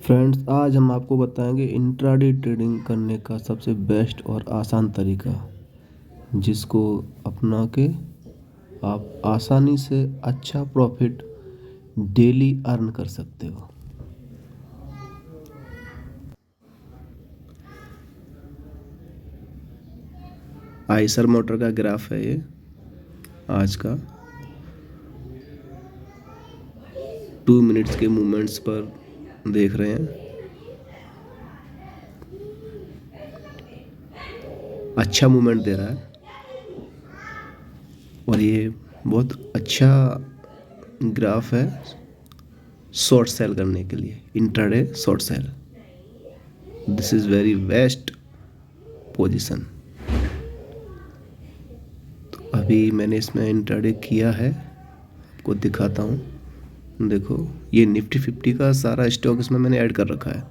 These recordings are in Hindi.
फ्रेंड्स, आज हम आपको बताएंगे इंट्राडे ट्रेडिंग करने का सबसे बेस्ट और आसान तरीका, जिसको अपना के आप आसानी से अच्छा प्रॉफिट डेली अर्न कर सकते हो। आइसर मोटर का ग्राफ है ये आज का 2 मिनट्स के मूवमेंट्स पर देख रहे हैं। अच्छा मूवमेंट दे रहा है और ये बहुत अच्छा ग्राफ है शॉर्ट सेल करने के लिए। Intraday short cell, this is very best position. तो अभी मैंने इसमें इंट्राडे किया है, आपको दिखाता हूँ। देखो, ये निफ्टी 50 का सारा स्टॉक इसमें मैंने ऐड कर रखा है।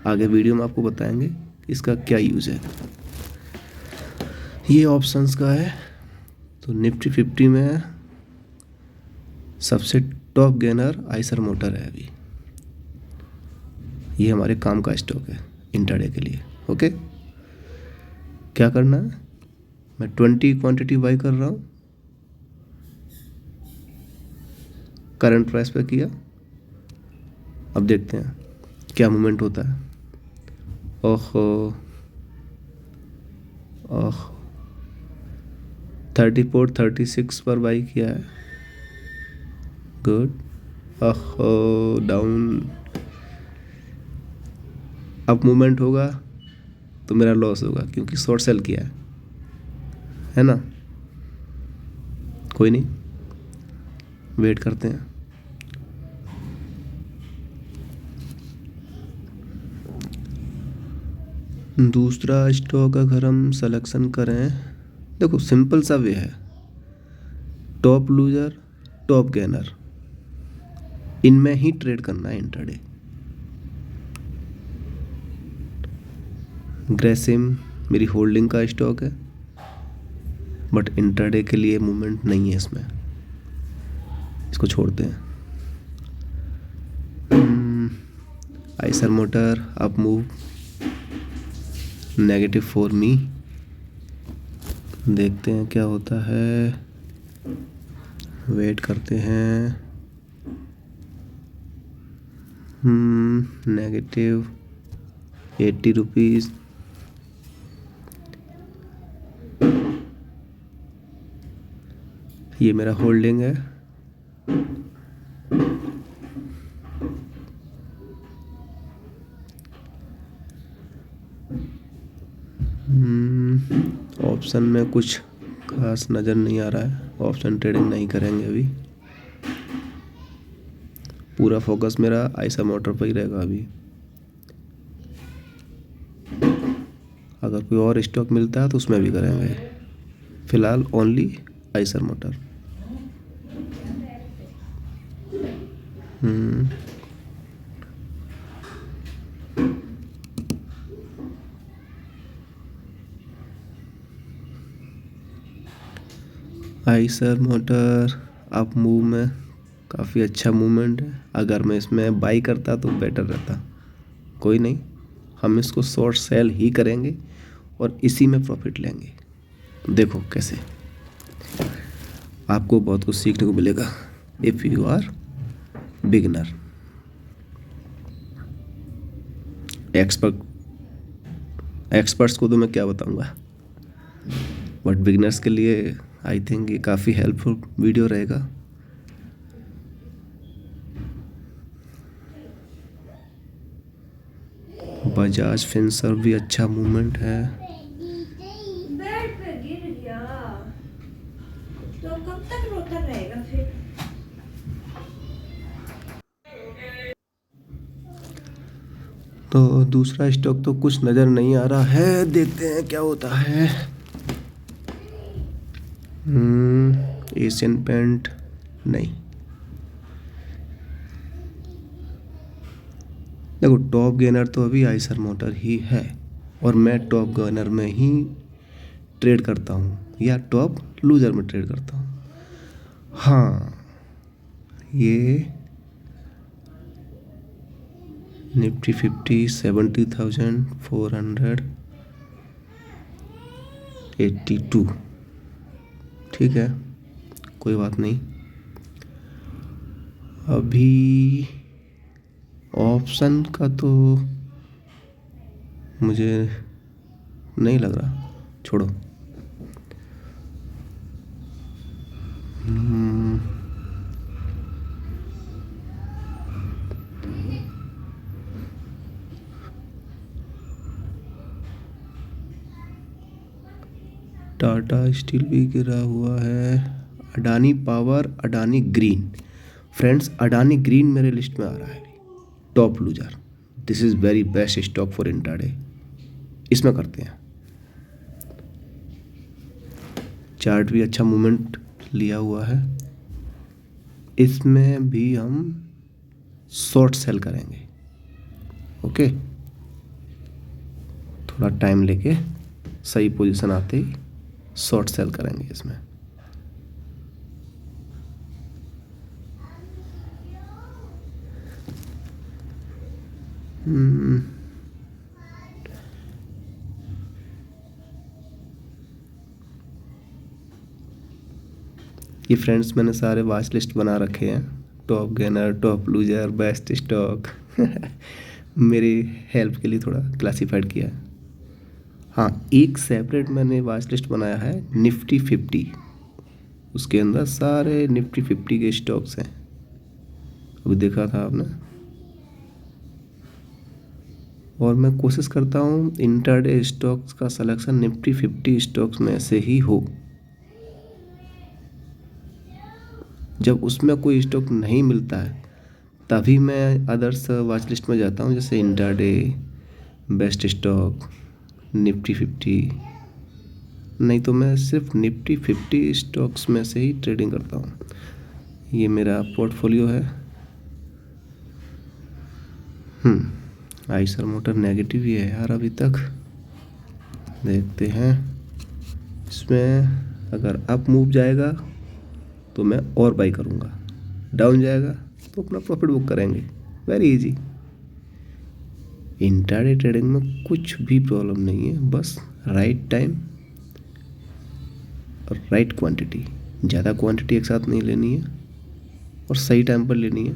आगे वीडियो में आपको बताएंगे इसका क्या यूज़ है। ये ऑप्शंस का है। तो निफ्टी 50 में सबसे टॉप गेनर आइसर मोटर है। अभी ये हमारे काम का स्टॉक है इंट्राडे के लिए। ओके, क्या करना है, मैं 20 क्वांटिटी बाई कर रहा हूँ। करंट प्राइस पे किया। अब देखते हैं क्या मूवमेंट होता है। ओहो ओह, 34 36 पर बाई किया है। गुड। ओहो, डाउन। अब मूवमेंट होगा तो मेरा लॉस होगा क्योंकि शॉर्ट सेल किया है ना। कोई नहीं, वेट करते हैं। दूसरा स्टॉक अगर हम सिलेक्शन करें, देखो सिंपल सा वे है, टॉप लूजर टॉप गेनर, इनमें ही ट्रेड करना है इंट्राडे। ग्रेसिम मेरी होल्डिंग का स्टॉक है, बट इंट्राडे के लिए मूवमेंट नहीं है इसमें, इसको छोड़ते हैं। Eicher motor up move negative for me. देखते हैं क्या होता है, वेट करते हैं। Negative 80 rupees. ये मेरा होल्डिंग है। ऑप्शन में कुछ खास नज़र नहीं आ रहा है, ऑप्शन ट्रेडिंग नहीं करेंगे अभी। पूरा फोकस मेरा आइसर मोटर पर ही रहेगा अभी। अगर कोई और स्टॉक मिलता है तो उसमें भी करेंगे, फिलहाल only Eicher motor. Eicher motor up move में काफ़ी अच्छा मूवमेंट है। अगर मैं इसमें बाई करता तो बेटर रहता। कोई नहीं, हम इसको शॉर्ट सेल ही करेंगे और इसी में प्रॉफिट लेंगे। देखो कैसे, आपको बहुत कुछ सीखने को मिलेगा if you are beginner. Experts को तो मैं क्या बताऊंगा, बट बिगिनर्स के लिए आई थिंक ये काफ़ी हेल्पफुल वीडियो रहेगा। बजाज फिनसर्व भी अच्छा मूवमेंट है। बेड पे गिर गया तो कब तक रोता रहेगा फिर। तो दूसरा स्टॉक तो कुछ नज़र नहीं आ रहा है, देखते हैं क्या होता है। एशियन पेंट नहीं। देखो, टॉप गेनर तो अभी आइसर मोटर ही है और मैं टॉप गेनर में ही ट्रेड करता हूँ या टॉप लूजर में ट्रेड करता हूँ। हाँ, ये निफ्टी 50 70,482। ठीक है, कोई बात नहीं। अभी ऑप्शन का तो मुझे नहीं लग रहा, छोड़ो। टाटा स्टील भी गिरा हुआ है। Adani power, Adani green. Friends, Adani green मेरे लिस्ट में आ रहा है, top loser. This is very best stock for intraday. इसमें करते हैं। चार्ट भी अच्छा मूवमेंट लिया हुआ है। इसमें भी हम शॉर्ट सेल करेंगे। ओके, थोड़ा टाइम लेके सही पोजीशन आते ही शॉर्ट सेल करेंगे इसमें। ये फ्रेंड्स मैंने सारे वॉच लिस्ट बना रखे हैं, top gainer, top loser, best stock. मेरी हेल्प के लिए थोड़ा क्लासिफाइड किया है। हाँ, एक सेपरेट मैंने वॉच लिस्ट बनाया है निफ्टी 50। उसके अंदर सारे निफ्टी 50 के स्टॉक्स हैं। अभी देखा था आपने। और मैं कोशिश करता हूँ इंट्राडे स्टॉक्स का सिलेक्शन निफ्टी 50 स्टॉक्स में से ही हो। जब उसमें कोई स्टॉक नहीं मिलता है तभी मैं अदर्स वॉच लिस्ट में जाता हूँ, जैसे इंट्राडे, बेस्ट स्टॉक, निफ्टी 50। नहीं तो मैं सिर्फ निफ्टी 50 स्टॉक्स में से ही ट्रेडिंग करता हूँ। ये मेरा पोर्टफोलियो है। आइसर मोटर नेगेटिव ही है यार अभी तक। देखते हैं, इसमें अगर अप मूव जाएगा तो मैं और बाई करूँगा, डाउन जाएगा तो अपना प्रॉफिट बुक करेंगे। Very easy. इंट्राडे ट्रेडिंग में कुछ भी प्रॉब्लम नहीं है, बस राइट टाइम और राइट क्वांटिटी। ज़्यादा क्वांटिटी एक साथ नहीं लेनी है और सही टाइम पर लेनी है।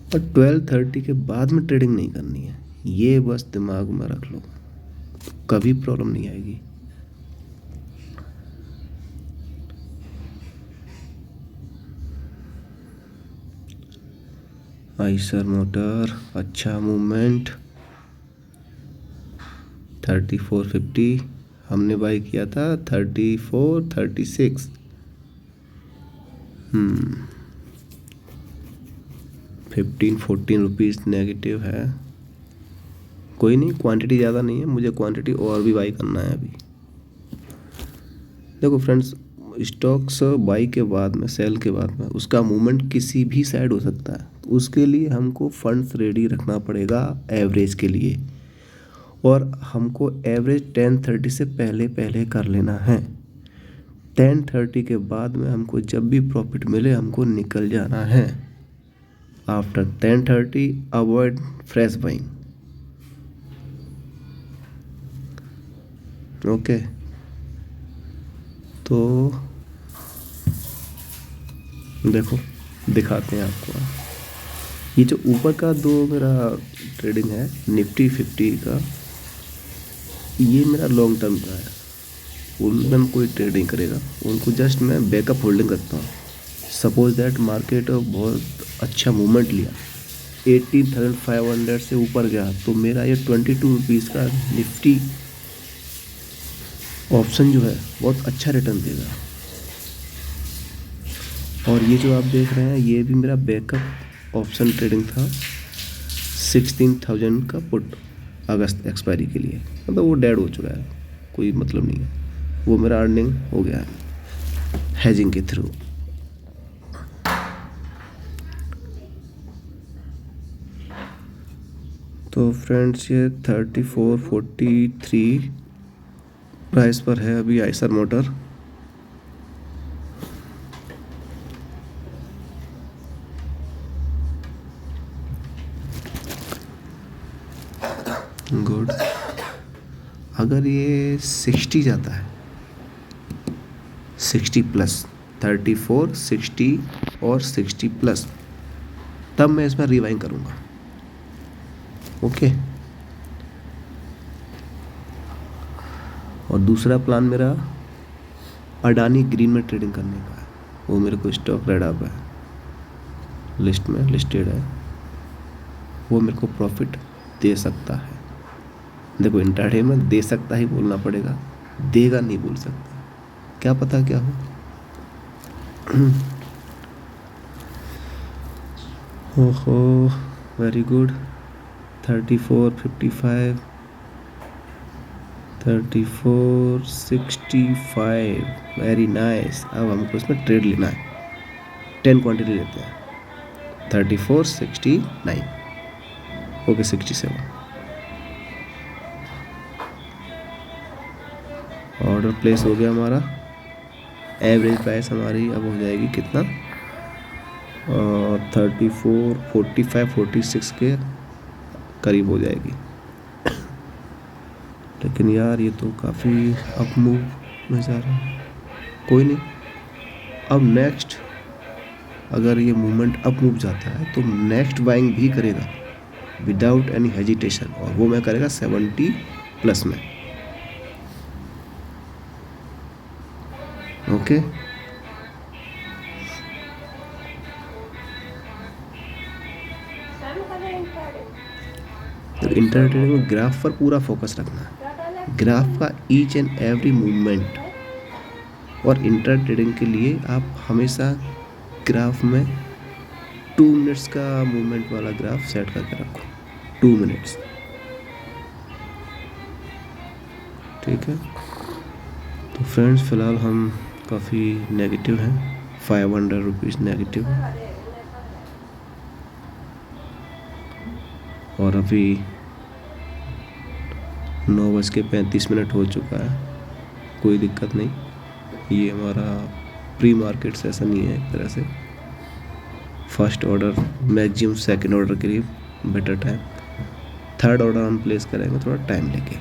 और 12:30 के बाद में ट्रेडिंग नहीं करनी है, ये बस दिमाग में रख लो, तो कभी प्रॉब्लम नहीं आएगी। आइसर मोटर अच्छा मूवमेंट। 3450 हमने बाई किया था, 3436। 15-14 रुपीज़ नेगेटिव है। कोई नहीं, क्वांटिटी ज़्यादा नहीं है, मुझे क्वांटिटी और भी बाई करना है अभी। देखो फ्रेंड्स, स्टॉक्स बाई के बाद में, सेल के बाद में उसका मूवमेंट किसी भी साइड हो सकता है, तो उसके लिए हमको फंड्स रेडी रखना पड़ेगा एवरेज के लिए। और हमको एवरेज 10:30 से पहले पहले कर लेना है। 10:30 के बाद में हमको जब भी प्रॉफिट मिले हमको निकल जाना है। After 10:30 avoid fresh buying. Okay, तो देखो दिखाते हैं आपको। ये जो ऊपर का दो मेरा ट्रेडिंग है निफ्टी 50 का, ये मेरा लॉन्ग टर्म का है। उनमें मैं कोई ट्रेडिंग करेगा, उनको जस्ट मैं बैकअप होल्डिंग करता हूँ। सपोज दैट मार्केट बहुत अच्छा मूवमेंट लिया, 18,500 से ऊपर गया, तो मेरा ये 22 रुपीज़ का निफ्टी ऑप्शन जो है बहुत अच्छा रिटर्न देगा। और ये जो आप देख रहे हैं ये भी मेरा बैकअप ऑप्शन ट्रेडिंग था, 16,000 का पुट अगस्त एक्सपायरी के लिए। मतलब वो डेड हो चुका है, कोई मतलब नहीं है, वो मेरा अर्निंग हो गया है हेजिंग के थ्रू। तो फ्रेंड्स, ये 3443 प्राइस पर है अभी आइसर मोटर। गुड। अगर ये 60 जाता है, 60 प्लस, 34, 60 और 60 प्लस, तब मैं इसमें रिवाइंड करूँगा। ओके। और दूसरा प्लान मेरा अडानी ग्रीन में ट्रेडिंग करने का है। वो मेरे को स्टॉक रेड अप है, लिस्ट में लिस्टेड है, वो मेरे को प्रॉफिट दे सकता है। देखो इंट्राडे में दे सकता ही बोलना पड़ेगा, देगा नहीं बोल सकता, क्या पता क्या हो। ओहो, वेरी गुड। 34, 55, 34, 65, very nice. अब हमको इसमें ट्रेड लेना है, 10 क्वांटिटी लेते हैं। 34, 69, ओके 67। ऑर्डर प्लेस हो गया हमारा। एवरेज प्राइस हमारी अब हो जाएगी कितना, 34, 45, 46 के करीब हो जाएगी। लेकिन यार ये तो काफ़ी अप मूव में जा रहा है। कोई नहीं, अब नेक्स्ट अगर ये मूवमेंट अप मूव जाता है तो नेक्स्ट बाइंग भी करेगा विदाउट एनी हेजिटेशन, और वो मैं करेगा 70 प्लस में। ओके। तो इंटरटेनिंग में ग्राफ पर पूरा फोकस रखना है, ग्राफ का ईच एंड एवरी मूवमेंट। और इंटर ट्रेडिंग के लिए आप हमेशा ग्राफ में 2 मिनट्स का मूवमेंट वाला ग्राफ सेट करके रखो, 2 मिनट्स। ठीक है। तो फ्रेंड्स फ़िलहाल हम काफ़ी नेगेटिव हैं, 500 रुपीज़ नेगेटिव है। और अभी 9:35 हो चुका है। कोई दिक्कत नहीं, ये हमारा प्री मार्केट सेशन ही है एक तरह से। First order maximum second order के लिए बेटर टाइम, थर्ड ऑर्डर हम प्लेस करेंगे थोड़ा टाइम लेके,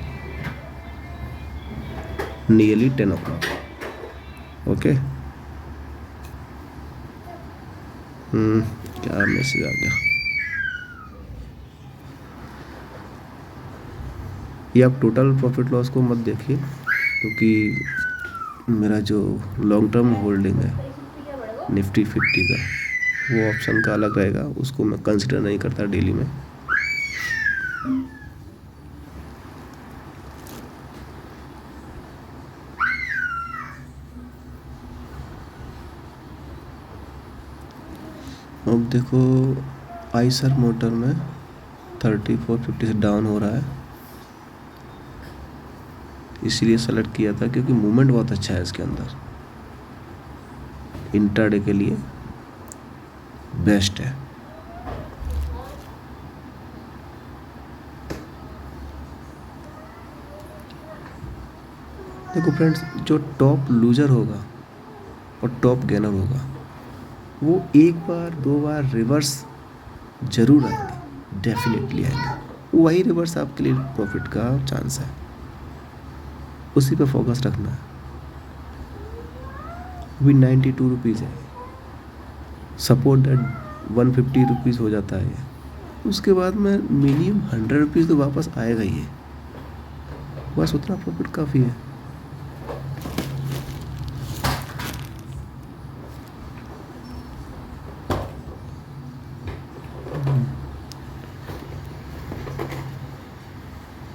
नियरली 10 o'clock। ओके। क्या मैसेज आ गया, ये आप टोटल प्रॉफिट लॉस को मत देखिए, क्योंकि मेरा जो लॉन्ग टर्म होल्डिंग है निफ्टी 50 का, वो ऑप्शन का अलग रहेगा, उसको मैं कंसिडर नहीं करता डेली में। अब देखो आइसर मोटर में 3450 से डाउन हो रहा है, इसलिए सेलेक्ट किया था क्योंकि मूवमेंट बहुत अच्छा है इसके अंदर, इंट्राडे के लिए बेस्ट है। देखो फ्रेंड्स, जो टॉप लूजर होगा और टॉप गेनर होगा, वो एक बार 2 बार रिवर्स जरूर आएंगे, डेफिनेटली आएंगे। वही रिवर्स आपके लिए प्रॉफिट का चांस है, उसी पे फोकस रखना है। अभी 92 रुपीज़ है, सपोर्ट दैट 150 रुपीज़ हो जाता है, उसके बाद में मिनिमम 100 रुपीज़ तो वापस आएगा ही है, बस उतना प्रॉफिट काफ़ी है।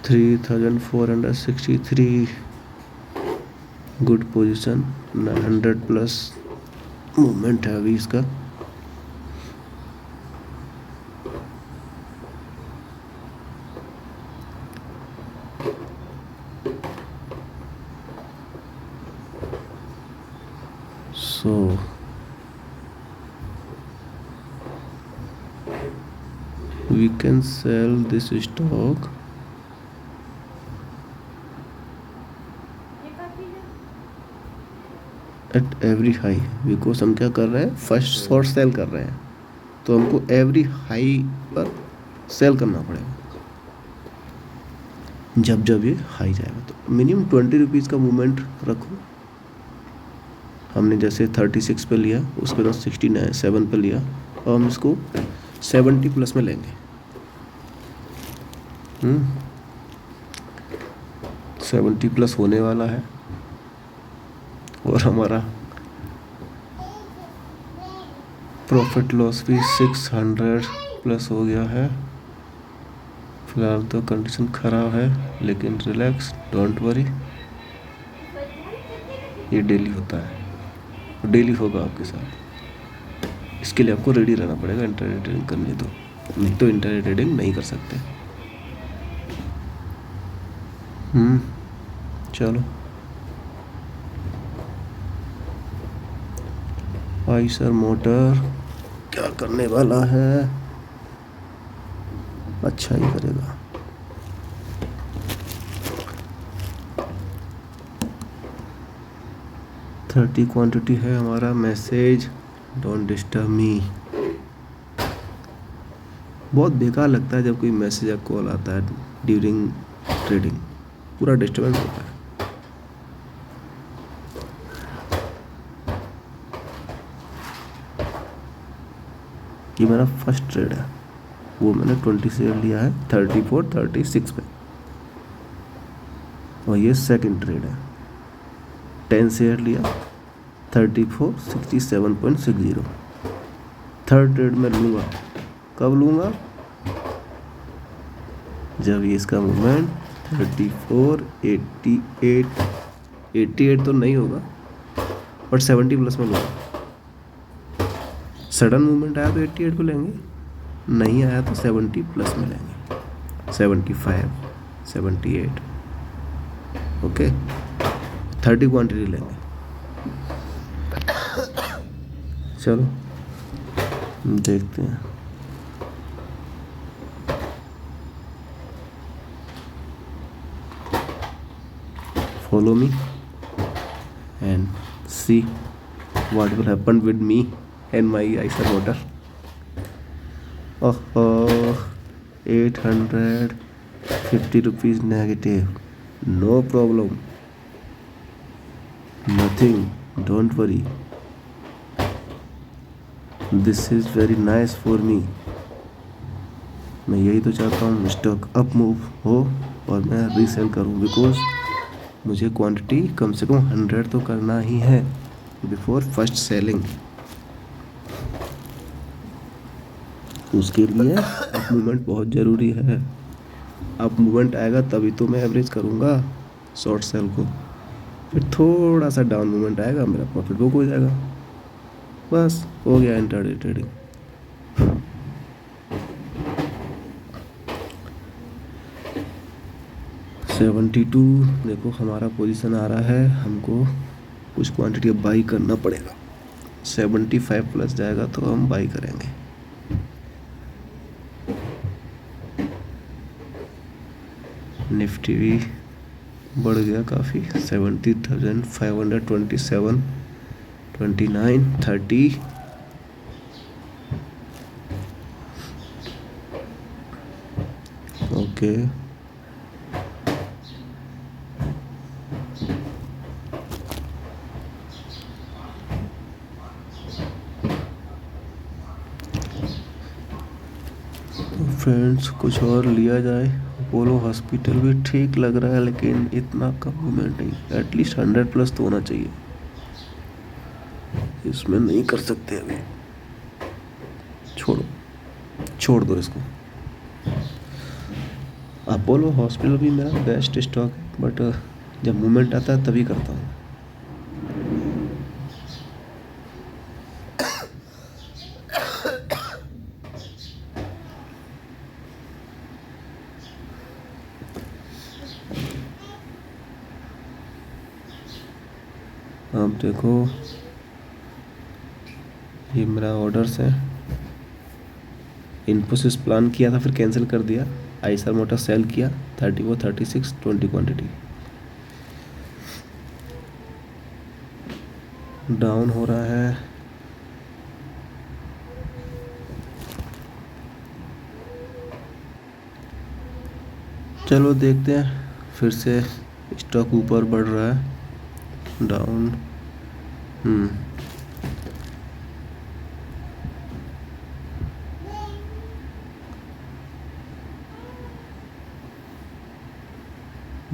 $3,463 गुड पोजीशन, 900 प्लस मूवमेंट है अभी इसका। सो we can sell this stock at every high, because हम क्या कर रहे हैं, फर्स्ट शॉर्ट सेल कर रहे हैं, तो हमको एवरी हाई पर सेल करना पड़ेगा। जब जब ये हाई जाएगा तो मिनिमम 20 रुपीज़ का मूवमेंट रखो। हमने जैसे 36 पे लिया, उसके बाद 67 पे लिया, और हम इसको 70 प्लस में लेंगे। 70 प्लस होने वाला है और हमारा प्रॉफिट लॉस भी 600 प्लस हो गया है। फिलहाल तो कंडीशन ख़राब है, लेकिन रिलैक्स, डोंट वरी, ये डेली होता है, डेली होगा आपके साथ। इसके लिए आपको रेडी रहना पड़ेगा इंटरडे ट्रेडिंग करनी, तो नहीं तो इंटरडे ट्रेडिंग नहीं कर सकते। चलो, आइसर मोटर क्या करने वाला है, अच्छा ही करेगा। थर्टी क्वांटिटी है हमारा मैसेज, डोंट डिस्टर्ब मी। बहुत बेकार लगता है जब कोई मैसेज या कॉल आता है ड्यूरिंग ट्रेडिंग, पूरा डिस्टर्बेंस होता है। ये मेरा फर्स्ट ट्रेड है, वो मैंने 20 शेयर लिया है 34, 36 पे, और ये सेकंड ट्रेड है, 10 शेयर लिया 34, 67.60। थर्ड ट्रेड में लूँगा, कब लूँगा, जब ये इसका मूवमेंट 34, 88 तो नहीं होगा, बट 70 प्लस में लूँगा। सडन मूवमेंट आया तो 88 को लेंगे, नहीं आया तो 70 प्लस में लेंगे, 75, 78, ओके। 30 क्वांटिटी लेंगे। चलो देखते हैं। Follow me and see what will happen with me and my ISA motor. Oh, 850 rupees negative. No problem. Nothing. Don't worry. This is very nice for me. मैं यही तो चाहता हूँ, स्टॉक अप मूव हो और मैं रीसेल करूँ, बिकॉज मुझे क्वांटिटी कम से कम 100 तो करना ही है बिफोर फर्स्ट सेलिंग। उसके लिए अप मूवमेंट बहुत ज़रूरी है। अप मूवमेंट आएगा तभी तो मैं एवरेज करूँगा शॉर्ट सेल को, फिर थोड़ा सा डाउन मूवमेंट आएगा, मेरा प्रॉफिट बुक हो जाएगा, बस हो गया इंट्राडे ट्रेडिंग। $72 देखो हमारा पोजीशन आ रहा है, हमको कुछ क्वांटिटी अब बाई करना पड़ेगा। 75 प्लस जाएगा तो हम बाई करेंगे। निफ्टी भी बढ़ गया काफ़ी, 70,527, 29, 30, ओके। फ्रेंड्स कुछ और लिया जाए, अपोलो हॉस्पिटल भी ठीक लग रहा है, लेकिन इतना कम मूवमेंट नहीं, एटलीस्ट 100 प्लस तो होना चाहिए, इसमें नहीं कर सकते अभी, छोड़ दो इसको। अपोलो हॉस्पिटल भी मेरा बेस्ट स्टॉक है, बट जब मूवमेंट आता है तभी करता हूँ। अब देखो ये मेरा ऑर्डर्स है, इन्फोसिस प्लान किया था फिर कैंसिल कर दिया, आइसर मोटर सेल किया 34, 36, 20 क्वांटिटी, डाउन हो रहा है। चलो देखते हैं फिर से स्टॉक ऊपर बढ़ रहा है, डाउन।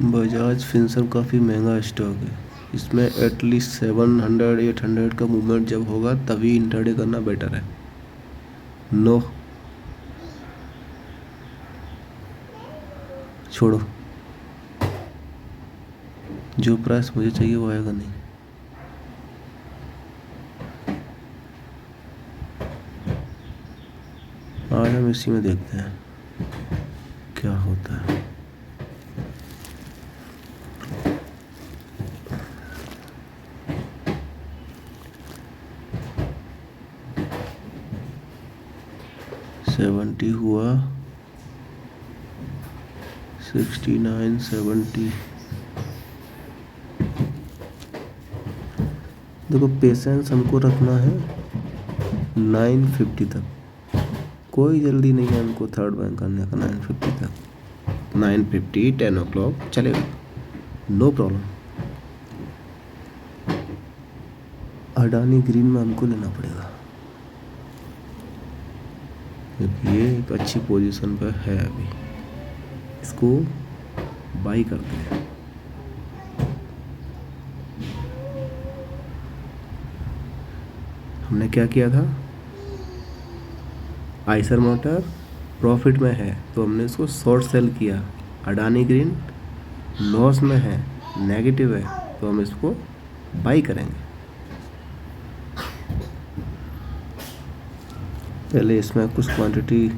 बजाज फिनसर्व काफ़ी महंगा स्टॉक है, इसमें एटलीस्ट 700-800 का मूवमेंट जब होगा तभी इंट्राडे करना बेटर है। नो, छोड़ो, जो प्राइस मुझे चाहिए वो आएगा नहीं। आज हम इसी में देखते हैं क्या होता है। $70 हुआ, 69, 70। देखो पेशेंस हमको रखना है 950 तक, कोई जल्दी नहीं है हमको थर्ड बैंक करने का। 950 तक, 950, 10 o'clock चलेगा, नो प्रॉब्लम। अडानी ग्रीन में हमको लेना पड़ेगा क्योंकि ये एक अच्छी पोजीशन पर है, अभी इसको बाई करते हैं। हमने क्या किया था, आइसर मोटर प्रॉफिट में है तो हमने इसको शॉर्ट सेल किया। अडानी ग्रीन लॉस में है, नेगेटिव है, तो हम इसको बाई करेंगे। पहले इसमें कुछ क्वांटिटी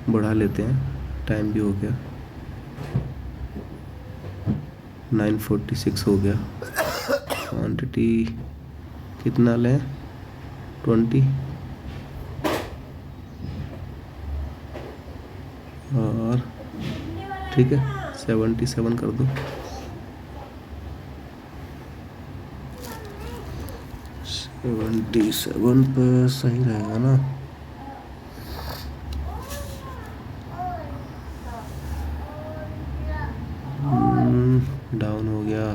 बढ़ा लेते हैं, टाइम भी हो गया, 946 हो गया। क्वांटिटी कितना लें, 20, और ठीक है 77 कर दो। 77 पे सही रहेगा ना। डाउन हो गया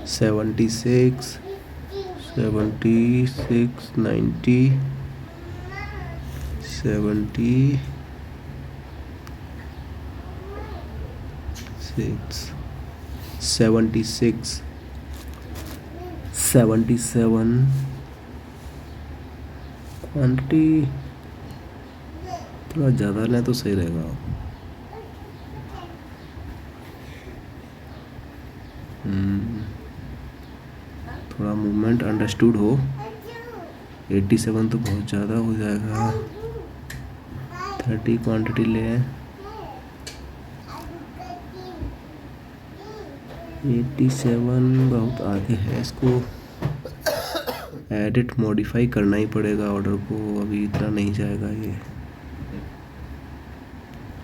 76, 76, 90, 76, 76, 77। क्वांटिटी थोड़ा ज़्यादा लें तो सही रहेगा। थोड़ा मूवमेंट अंडरस्टूड हो। 87 तो बहुत ज़्यादा हो जाएगा। 30 क्वांटिटी ले, 87 बहुत आगे है, इसको एडिट मॉडिफाई करना ही पड़ेगा ऑर्डर को, अभी इतना नहीं जाएगा ये।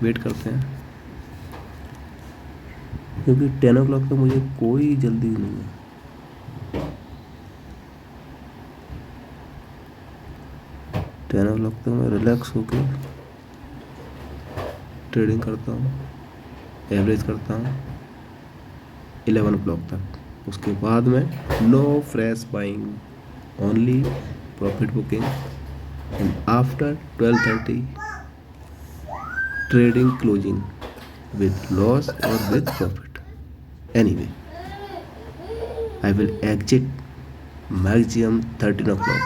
वेट करते हैं क्योंकि 10 o'clock तक मुझे कोई जल्दी नहीं है। टेन ओ क्लॉक तक मैं रिलैक्स होकर ट्रेडिंग करता हूँ, एवरेज करता हूँ 11 o'clock तक। उसके बाद में no fresh buying, only profit booking, and after 12:30 trading closing with loss or with profit. Anyway, I will exit maximum 13 o'clock.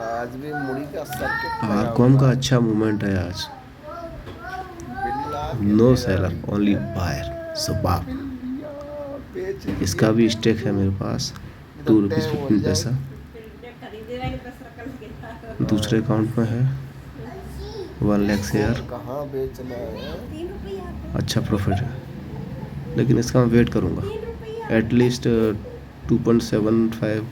आज भी मुड़ी का सर्किट आरकॉम का अच्छा मूवमेंट है आज। No seller, only buyer. Super. इसका भी स्टेक है मेरे पास, ₹2.15। दूसरे अकाउंट में है 1 लाख शेयर। कहाँ बेचना है? अच्छा प्रॉफिट है, लेकिन इसका मैं वेट करूँगा एटलीस्ट 2.75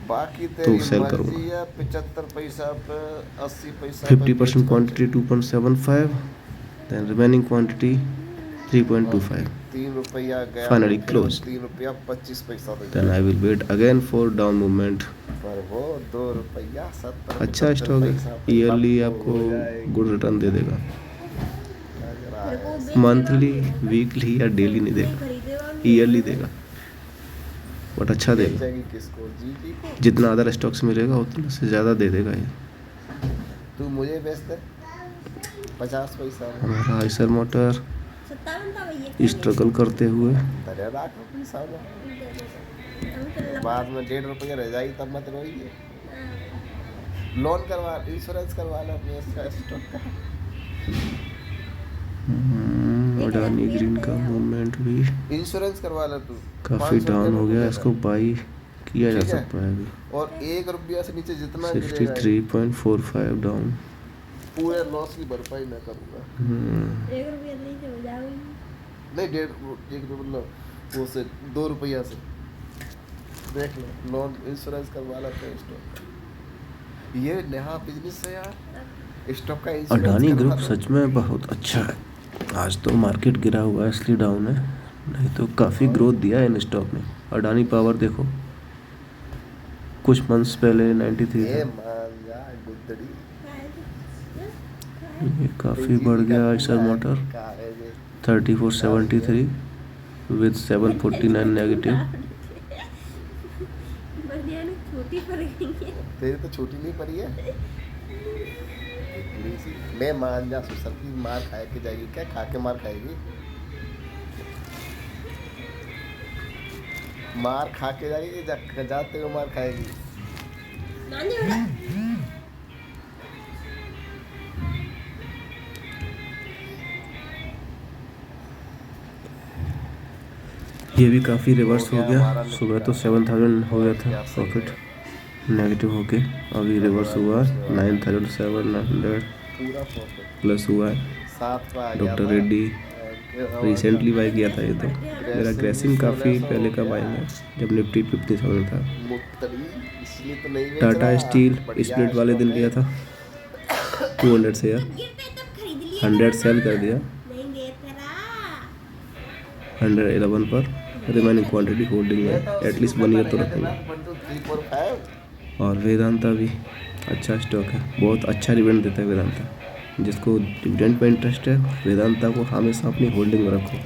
बाकी तो सेल करूँगा। 75 पैसा पे 80 पैसा 50% क्वांटिटी 2.75, देन रिमेनिंग क्वांटिटी 3.25। ₹3 गया Finally तो फिर वो closed. ₹3.25 they Then I will wait again for down movement. पर वो ₹2.70 अच्छा स्टॉक है, ईयरली आपको हो जाएगी। गुड रिटर्न दे देगा। लग रहा मेरे को है। बेच देगा मंथली, नहीं। वीकली या डेली नहीं देगा, खरीदेगा नहीं। ईयरली देगा, बट अच्छा देगा। बेचेगी किसको? जीटी को? जितना अदर स्टॉक्स मिलेगा उतना से ज़्यादा दे देगा ये। तू मुझे बेच दे 50 पैसा में। हमारा आइसर मोटर 57 था भैया। स्ट्रगल करते हुए धरे राख पैसा में। बाद में ₹1.5 रह जाएगी तब मत रोइए। लोन करवा, इंश्योरेंस करवा लो अपने इसका स्टॉक का। अडानी ग्रीन का मूवमेंट भी इंश्योरेंस करवा लो तू। काफ़ी 500 डाउन हो रुपये गया, का। इसको बाई किया जा ठीक है। सकता है अभी। और ₹1 से नीचे जितना गिरेगा 63.45 डाउन। पूरे लॉस की भरपाई मैं करूँगा। 1 रुपया नहीं तो हो जाएगी। नहीं ₹1.5 मतलब वो से ₹2 से देख लो। लोन इंश्योरेंस करवा लेते हैं स्टॉक। ये नया बिजनेस है यार, स्टॉक का इंश्योरेंस अडानी करवा ग्रुप लो। सच में बहुत अच्छा है। आज तो मार्केट गिरा हुआ है इसलिए डाउन है, नहीं तो काफ़ी ग्रोथ दिया है इन स्टॉक ने। अडानी पावर देखो, कुछ मंथ्स पहले 93 ये था, मान जा गुदड़ी। ये काफ़ी बढ़ गया। आइसर मोटर का है ये? 3473 विद 749 नेगेटिव। बढ़िया ने छोटी पड़ गई है। तेरी तो छोटी नहीं पड़ी है। इतनी सी। मैं मान जा सुसर की मार खाए के जाएगी क्या? खा के मार खाएगी। मार खा के जाएगी कि जाते हुए मार खाएगी? नानी बेटा ये भी काफ़ी रिवर्स हो गया। हमारा सुबह तो 7000 हो गया था प्रॉफिट, नेगेटिव होके अभी रिवर्स हुआ 9700 पूरा प्रॉफिट प्लस हुआ है। 7 पे आ गया डॉक्टर था। रेड्डी रिसेंटली बाई किया था ये तो। मेरा ग्रेसिम काफ़ी पहले का बाइंग है, जब निफ्टी 50,000 था। मुत्तरी, इसलिए तो नहीं बेच टाटा रहा। स्टील बढ़िया स्प्लिट वाले दिन स्टॉक लिया है। था 200 शेयर, गिरते तब खरीद लिया 100 सेल कर दिया, नहीं गे तेरा 111 पर। रिमेनिंग क्वांटिटी होल्डिंग में एटलीस्ट 1 ईयर तो रखेंगे। 1 2 3 4 5 और वेदांता भी अच्छा स्टॉक है, बहुत अच्छा डिविडेंड देता है वेदांता। जिसको डिविडेंड में इंटरेस्ट है, वेदांता को हमेशा अपनी होल्डिंग में रखो।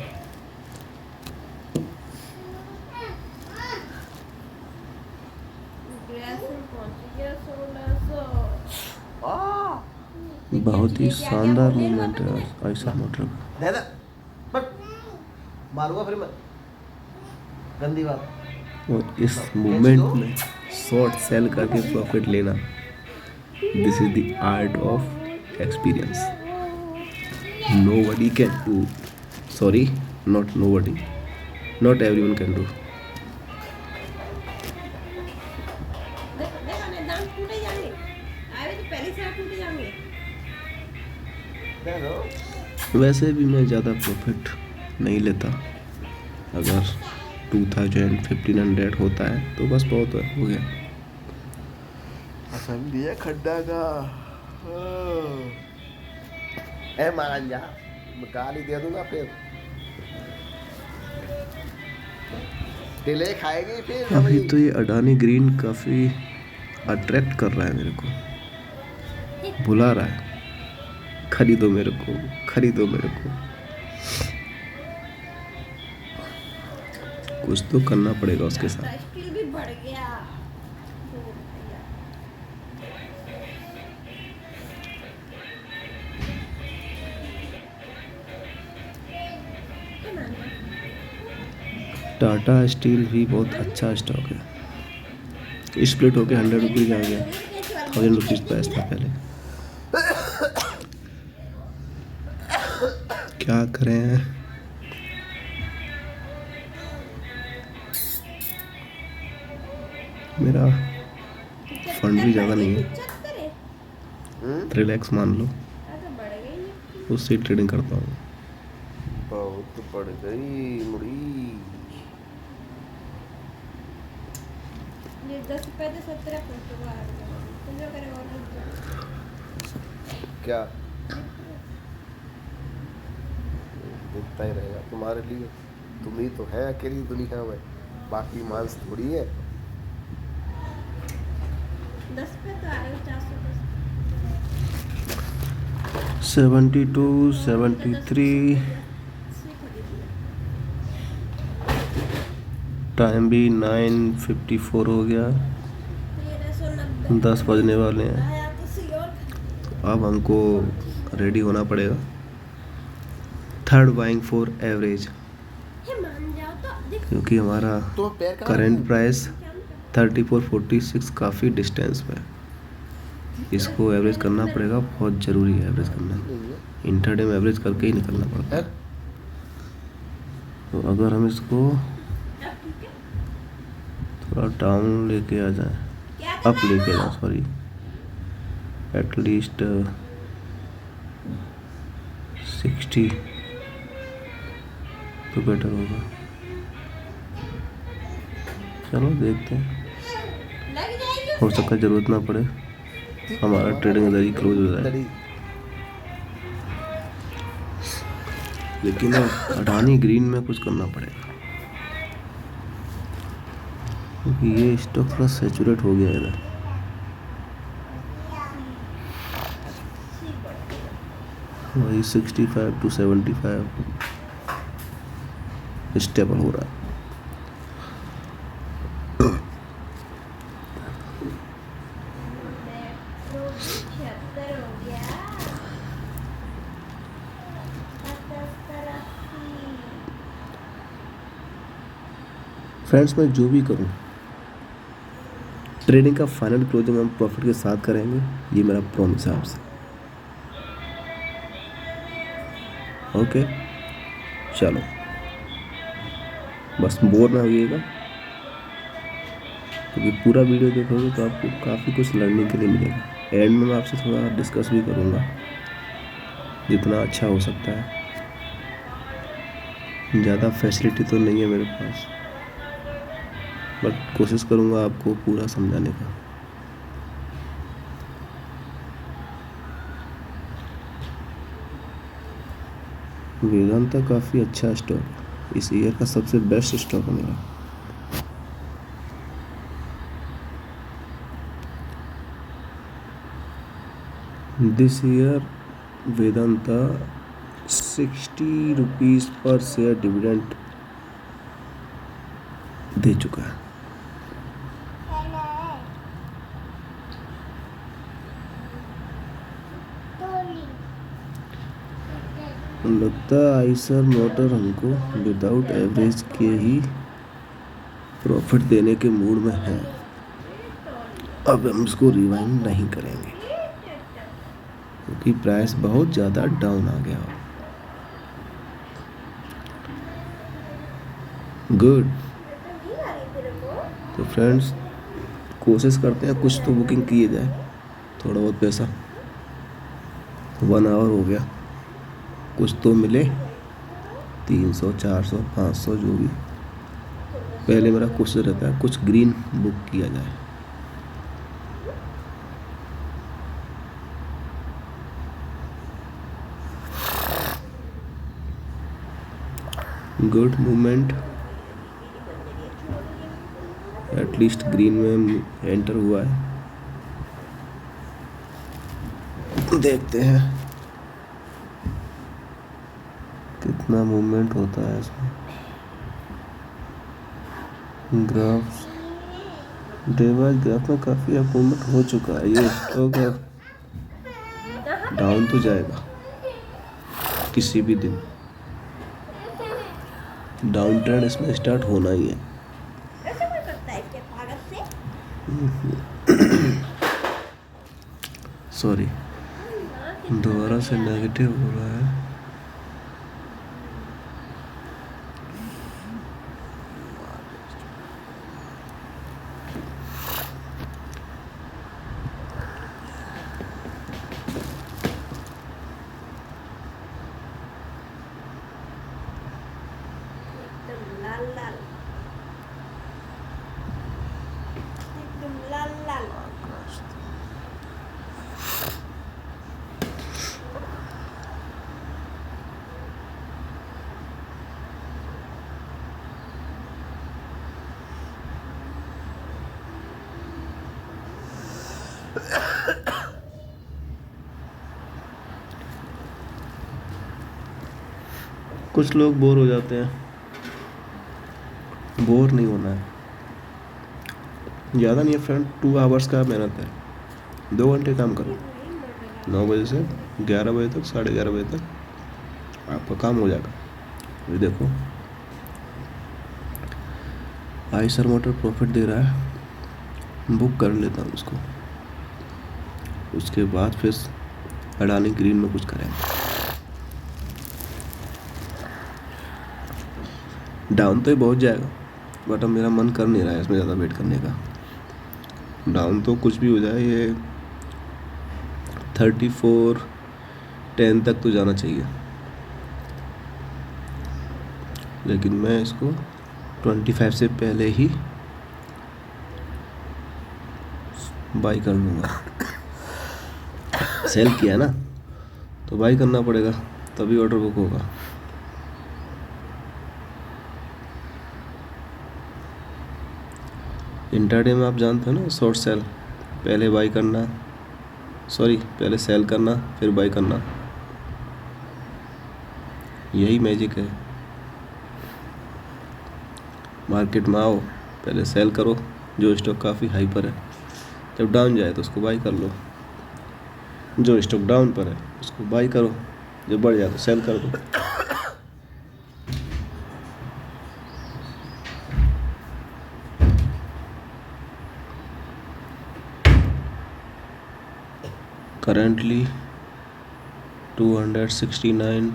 ग्रेसिम पहुंच गया 1600। बहुत ही शानदार मूवमेंट है आज ऐसा मोटर का। दे दे बट मारूंगा फिर मैं। गंदी बात। और इस मूवमेंट में शॉर्ट सेल करके प्रॉफिट लेना, this is the art of experience. Nobody can do, sorry not nobody, not everyone can do. देखो ना दांत टूटे जाएंगे। आए तो पहले से टूटे जाएंगे। दे दो। वैसे भी मैं ज़्यादा प्रॉफिट नहीं लेता। अगर 2000-1500 होता है तो बस बहुत हो गया। असम दिया खड्डा का। ए मान जा, मैं गाली दे दूंगा फिर। डिले खाएगी फिर। अभी तो ये अडानी ग्रीन काफ़ी अट्रैक्ट कर रहा है मेरे को, बुला रहा है, खरीदो मेरे को, खरीदो मेरे को। कुछ तो करना पड़ेगा उसके साथ। स्टील भी बढ़ गया। टाटा स्टील भी बहुत अच्छा स्टॉक है। स्प्लिट होके 100 रुपीज़ आ गया, 1000 रुपीज़ प्राइस था पहले। क्या करें, मेरा फंड भी ज़्यादा नहीं है, रिलैक्स मान लो, बढ़ गई उससे ट्रेडिंग करता हूँ। बहुत बढ़ गई मुड़ी। ये 10 रुपए तो 17 रुपए आ गया। तुम जो करेगा और क्या दिखता ही रहेगा तुम्हारे लिए। तुम ही तो है अकेली दुनिया में, बाकी मांस थोड़ी है। 10 पे तो आएगा 410। 72, 73। टाइम भी 9:54 हो गया, 10 बजने वाले हैं। अब हमको रेडी होना पड़ेगा। थर्ड बाइंग फॉर एवरेज, क्योंकि हमारा तो पैर कहाँ करंट रखूं? प्राइस 3446 काफ़ी डिस्टेंस पे है। इसको एवरेज करना पड़ेगा, बहुत ज़रूरी है एवरेज करना। नहीं है। इंटरडे में एवरेज करके ही निकलना पड़ता है। तो अगर हम इसको थोड़ा डाउन लेके आ जाए, अप लेके जाए सॉरी, एटलीस्ट 60 तो बेटर होगा। चलो देखते हैं, हो सकता है ज़रूरत ना पड़े, हमारा ट्रेडिंग इधर ही क्लोज हो जाए। लड़ी। लेकिन अब अडानी ग्रीन में कुछ करना पड़ेगा, क्योंकि ये स्टॉक थोड़ा सैचुरेट हो गया है इधर। वही 65 to 75 स्टेबल हो रहा है। फ्रेंड्स, मैं जो भी करूं, ट्रेडिंग का फाइनल क्लोजिंग हम प्रॉफिट के साथ करेंगे, ये मेरा प्रॉमिस है आपसे। ओके, चलो बस बोर ना होइएगा, क्योंकि पूरा वीडियो देखोगे तो आपको काफ़ी कुछ लर्निंग के लिए मिलेगा। एंड में मैं आपसे थोड़ा डिस्कस भी करूँगा, जितना अच्छा हो सकता है। ज़्यादा फैसिलिटी तो नहीं है मेरे पास, बट कोशिश करूँगा आपको पूरा समझाने का। वेदांता काफ़ी अच्छा स्टॉक है, इस ईयर का सबसे बेस्ट स्टॉक है मेरा। दिस ईयर वेदांता 60 रुपीज़ पर शेयर डिविडेंड दे चुका है। लगता है आइसर मोटर हमको विदाउट एवरेज के ही प्रॉफिट देने के मूड में है। अब हम इसको रिवाइंड नहीं करेंगे, क्योंकि प्राइस बहुत ज़्यादा डाउन आ गया। गुड। तो फ्रेंड्स, कोशिश करते हैं कुछ तो बुकिंग किए जाए, थोड़ा बहुत पैसा। 1 आवर हो गया, कुछ तो मिले, 300, 400, 500 जो भी। पहले मेरा कोशिश रहता है कुछ ग्रीन बुक किया जाए। गुड मूवमेंट, एटलीस्ट ग्रीन में एंटर हुआ है। देखते हैं कितना मूवमेंट होता है इसमें। ग्राफ, डे बाय ग्राफ में काफ़ी अब मूवमेंट हो चुका है। ये स्टॉक डाउन तो जाएगा किसी भी दिन, डाउन ट्रेंड इसमें स्टार्ट होना ही है। सॉरी, दोबारा से नेगेटिव हो रहा है। लाल लाल, एकदम लाल लाल। कुछ लोग बोर हो जाते हैं, बोर नहीं होना है। ज़्यादा नहीं है फ्रेंड, 2 आवर्स का मेहनत है, 2 घंटे काम करो, 9 बजे से 11 बजे तक, 11:30 बजे तक आपका काम हो जाएगा। ये देखो आइसर मोटर प्रॉफिट दे रहा है, बुक कर लेता हूँ उसको, उसके बाद फिर अडानी ग्रीन में कुछ करेंगे। डाउन तो ये बहुत जाएगा, बट अब मेरा मन कर नहीं रहा है इसमें ज़्यादा वेट करने का। डाउन तो कुछ भी हो जाए, ये 34.10 तक तो जाना चाहिए, लेकिन मैं इसको 25 से पहले ही बाई कर लूँगा। सेल किया ना तो बाई करना पड़ेगा, तभी ऑर्डर बुक होगा। इंट्राडे में आप जानते हो ना, शॉर्ट सेल, पहले बाई करना, पहले सेल करना फिर बाई करना, यही मैजिक है। मार्केट में आओ, पहले सेल करो जो स्टॉक काफ़ी हाई पर है, जब डाउन जाए तो उसको बाई कर लो, जो स्टॉक डाउन पर है उसको बाई करो, जब बढ़ जाए तो सेल कर दो। करंटली 269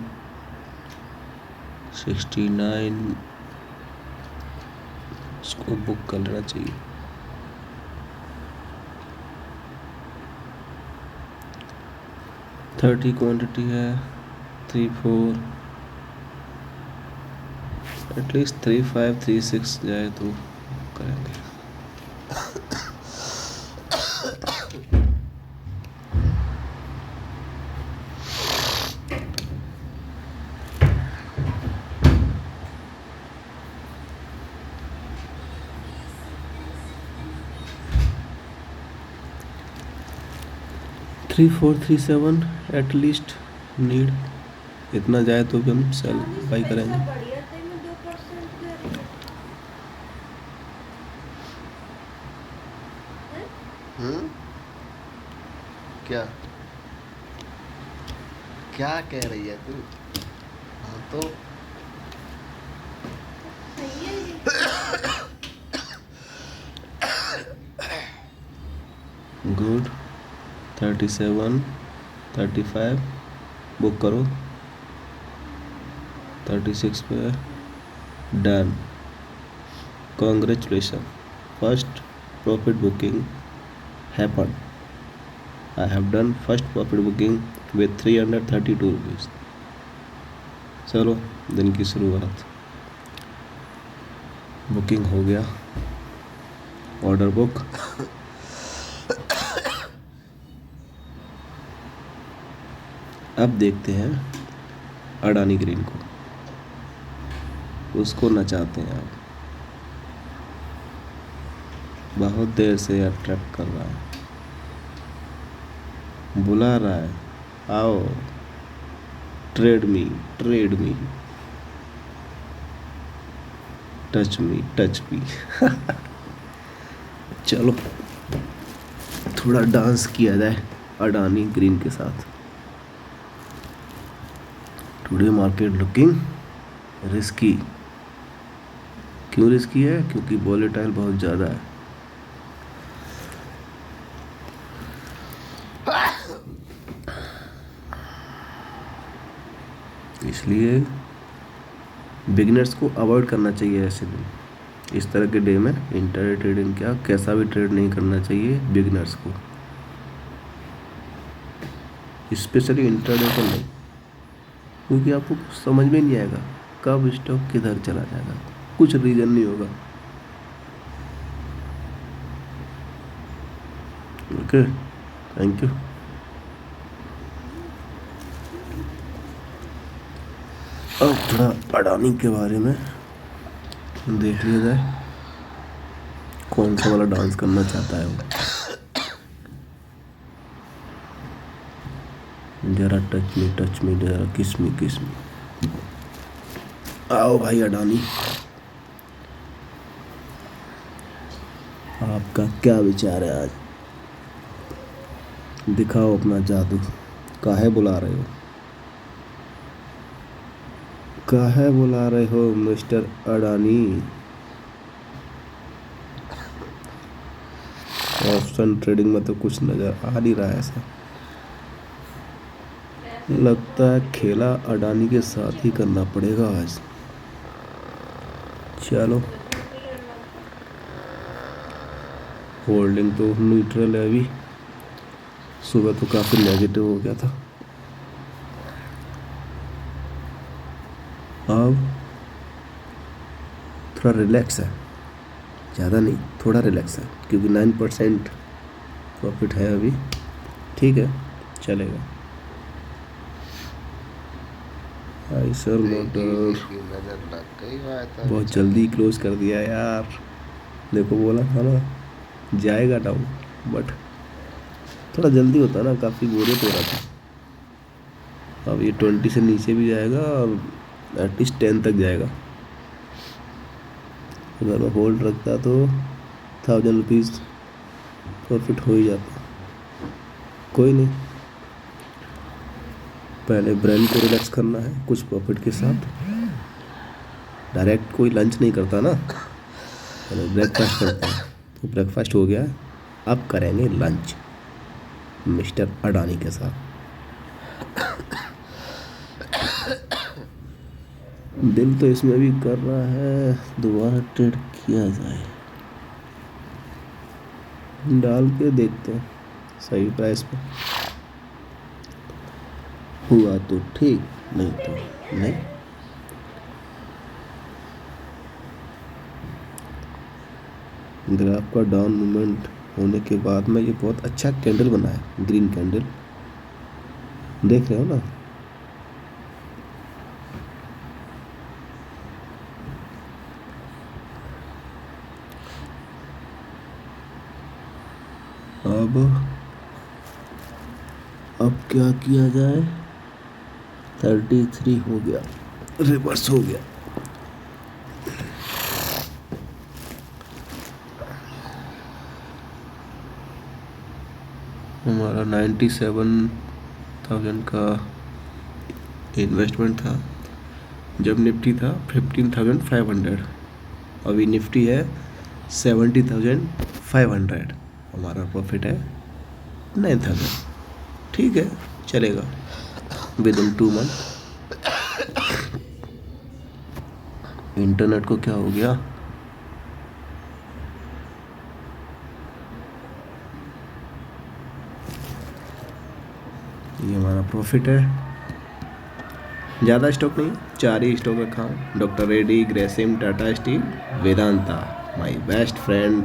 इसको बुक कर लेना चाहिए। 30 क्वांटिटी है, 34 एटलीस्ट 35 36 जाए तो करेंगे। थ्री 437 एटलीस्ट नीड, इतना जाए तो भी हम सेल बाई करेंगे। बढ़िया थे में 2% क्या क्या कह रही है तू? हाँ तो सही है ये। गुड, 37 35 बुक करो, 36 पे done. Congratulation, first profit booking happen. I have done first profit booking with 332 rupees. चलो दिन की शुरुआत, बुकिंग हो गया, ऑर्डर बुक। अब देखते हैं अडानी ग्रीन को, उसको नचाते हैं। अब बहुत देर से अट्रैक्ट कर रहा है, बुला रहा है, आओ ट्रेड मी टच मी। चलो थोड़ा डांस किया जाए अडानी ग्रीन के साथ। Today market looking risky. क्यों रिस्की है? क्योंकि वॉलेटाइल बहुत ज़्यादा है। इसलिए बिगिनर्स को अवॉइड करना चाहिए ऐसे दिन, इस तरह के डे में इंट्राडे ट्रेडिंग क्या कैसा भी ट्रेड नहीं करना चाहिए बिगिनर्स को, स्पेशली इंट्राडे को नहीं, क्योंकि आपको कुछ समझ में नहीं आएगा कब स्टॉक किधर चला जाएगा, कुछ रीजन नहीं होगा। Okay, thank you. अब थोड़ा अडानी के बारे में देख लिया जाए, कौन सा वाला डांस करना चाहता है वो। जरा टच मी जरा किस मी। आओ भाई अडानी, आपका क्या विचार है आज? दिखाओ अपना जादू। काहे बुला रहे हो? काहे बुला रहे हो मिस्टर अडानी? ऑप्शन ट्रेडिंग में तो कुछ नज़र आ नहीं रहा है ऐसा। लगता है खेला अडानी के साथ ही करना पड़ेगा आज। चलो, होल्डिंग तो न्यूट्रल है अभी। सुबह तो काफ़ी नेगेटिव हो गया था। अब थोड़ा रिलैक्स है, ज़्यादा नहीं, थोड़ा रिलैक्स है, क्योंकि 9% प्रॉफिट है अभी। ठीक है, चलेगा। आइसर मोटर नजर लग गई बात है। बहुत जल्दी क्लोज कर दिया यार। देखो बोला था ना जाएगा डाउन, बट थोड़ा जल्दी होता ना, काफ़ी बोरियत हो रहा था। अब ये 20 से नीचे भी जाएगा और एटलीस्ट 10 तक जाएगा। अगर मैं होल्ड रखता तो 1000 रुपीज़ प्रॉफिट हो ही जाता। कोई नहीं, पहले ब्रेन को रिलैक्स करना है कुछ प्रॉफिट के साथ। डायरेक्ट कोई लंच नहीं करता ना, पहले ब्रेकफास्ट करता है। तो ब्रेकफास्ट हो गया, अब करेंगे लंच मिस्टर अडानी के साथ। दिल तो इसमें भी कर रहा है दोबारा ट्रेड किया जाए, डाल के देखते हैं सही प्राइस पे। हुआ तो ठीक, नहीं तो नहीं। ग्राफ का डाउन मूवमेंट होने के बाद में ये बहुत अच्छा कैंडल बना है, ग्रीन कैंडल, देख रहे हो ना। अब क्या किया जाए? 33 हो गया, रिवर्स हो गया। हमारा 97,000 का इन्वेस्टमेंट था जब निफ्टी था 15,500। अभी निफ्टी है 70,500। हमारा प्रॉफिट है 9,000। ठीक है, चलेगा विद इन 2 मंथ। इंटरनेट को क्या हो गया? ये हमारा प्रॉफिट है। ज़्यादा स्टॉक नहीं, 4 ही स्टॉक रखा हूँ। Doctor Reddy, Grasim, Tata steel, Vedanta, my best friend,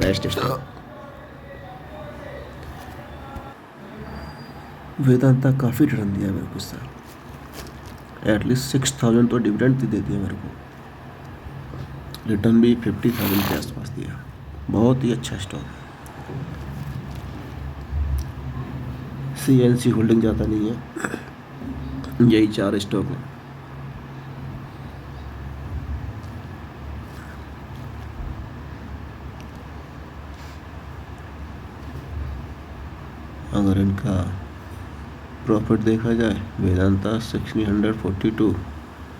best stock. Vedanta काफ़ी रिटर्न दिया मेरे को सर, एटलीस्ट 6,000 तो डिविडेंड दे दिया मेरे को। रिटर्न भी 50,000 के आसपास दिया। बहुत ही अच्छा स्टॉक है। CNC होल्डिंग ज़्यादा नहीं है, यही 4 स्टॉक है। अगर इनका प्रॉफिट देखा जाए, Vedanta 1642,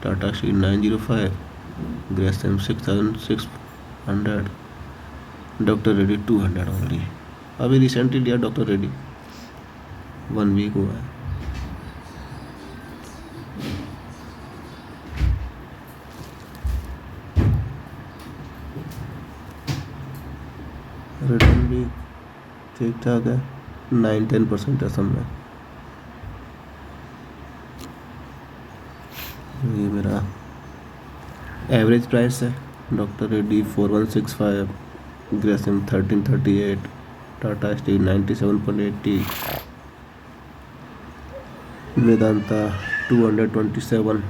Tata steel 905, Grasim 6,600, doctor Reddy 200 only. अभी रिसेंटली लिया डॉक्टर रेड्डी, 1 वीक हुआ है। रिटर्न भी ठीक ठाक है, 9-10% है सब में। ये मेरा एवरेज प्राइस है। Doctor Reddy 4165, Grasim 1338, Tata steel 97.80, Vedanta 227।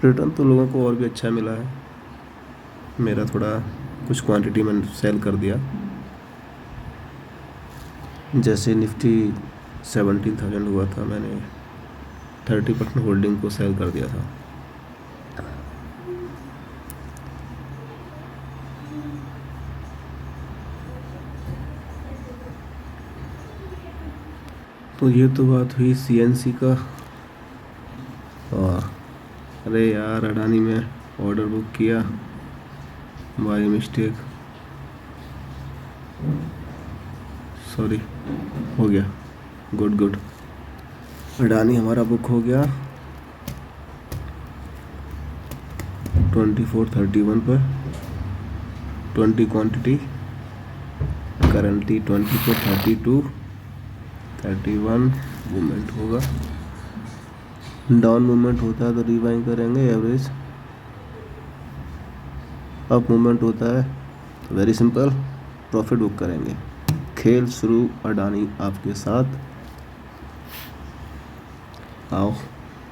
Return तो लोगों को और भी अच्छा मिला है। मेरा थोड़ा कुछ क्वांटिटी में सेल कर दिया, जैसे निफ्टी 17,000 हुआ था, मैंने 30% होल्डिंग को सेल कर दिया था। तो ये तो बात हुई CNC का। और अरे यार, अडानी में ऑर्डर बुक किया बाय मिस्टेक, सॉरी, हो गया, गुड गुड। अडानी हमारा बुक हो गया 2431 पर, 20 क्वांटिटी, करंटली 2432, 31 मूवमेंट होगा। डाउन मूवमेंट होता है तो रीबाइंग करेंगे एवरेज, अप मूवमेंट होता है वेरी सिंपल, प्रॉफिट बुक करेंगे। खेल शुरू अडानी आपके साथ। आओ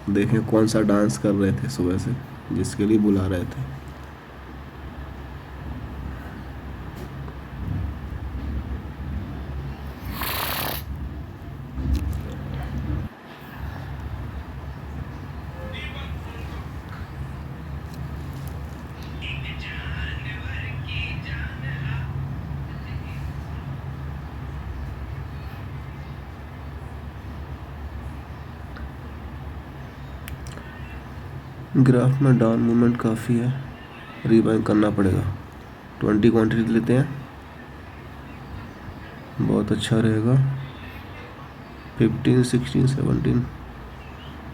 देखें कौन सा डांस कर रहे थे सुबह से, जिसके लिए बुला रहे थे। ग्राफ में डाउन मूवमेंट काफ़ी है, रीबाइंग करना पड़ेगा। 20 क्वांटिटी लेते हैं, बहुत अच्छा रहेगा। 15, 16, 17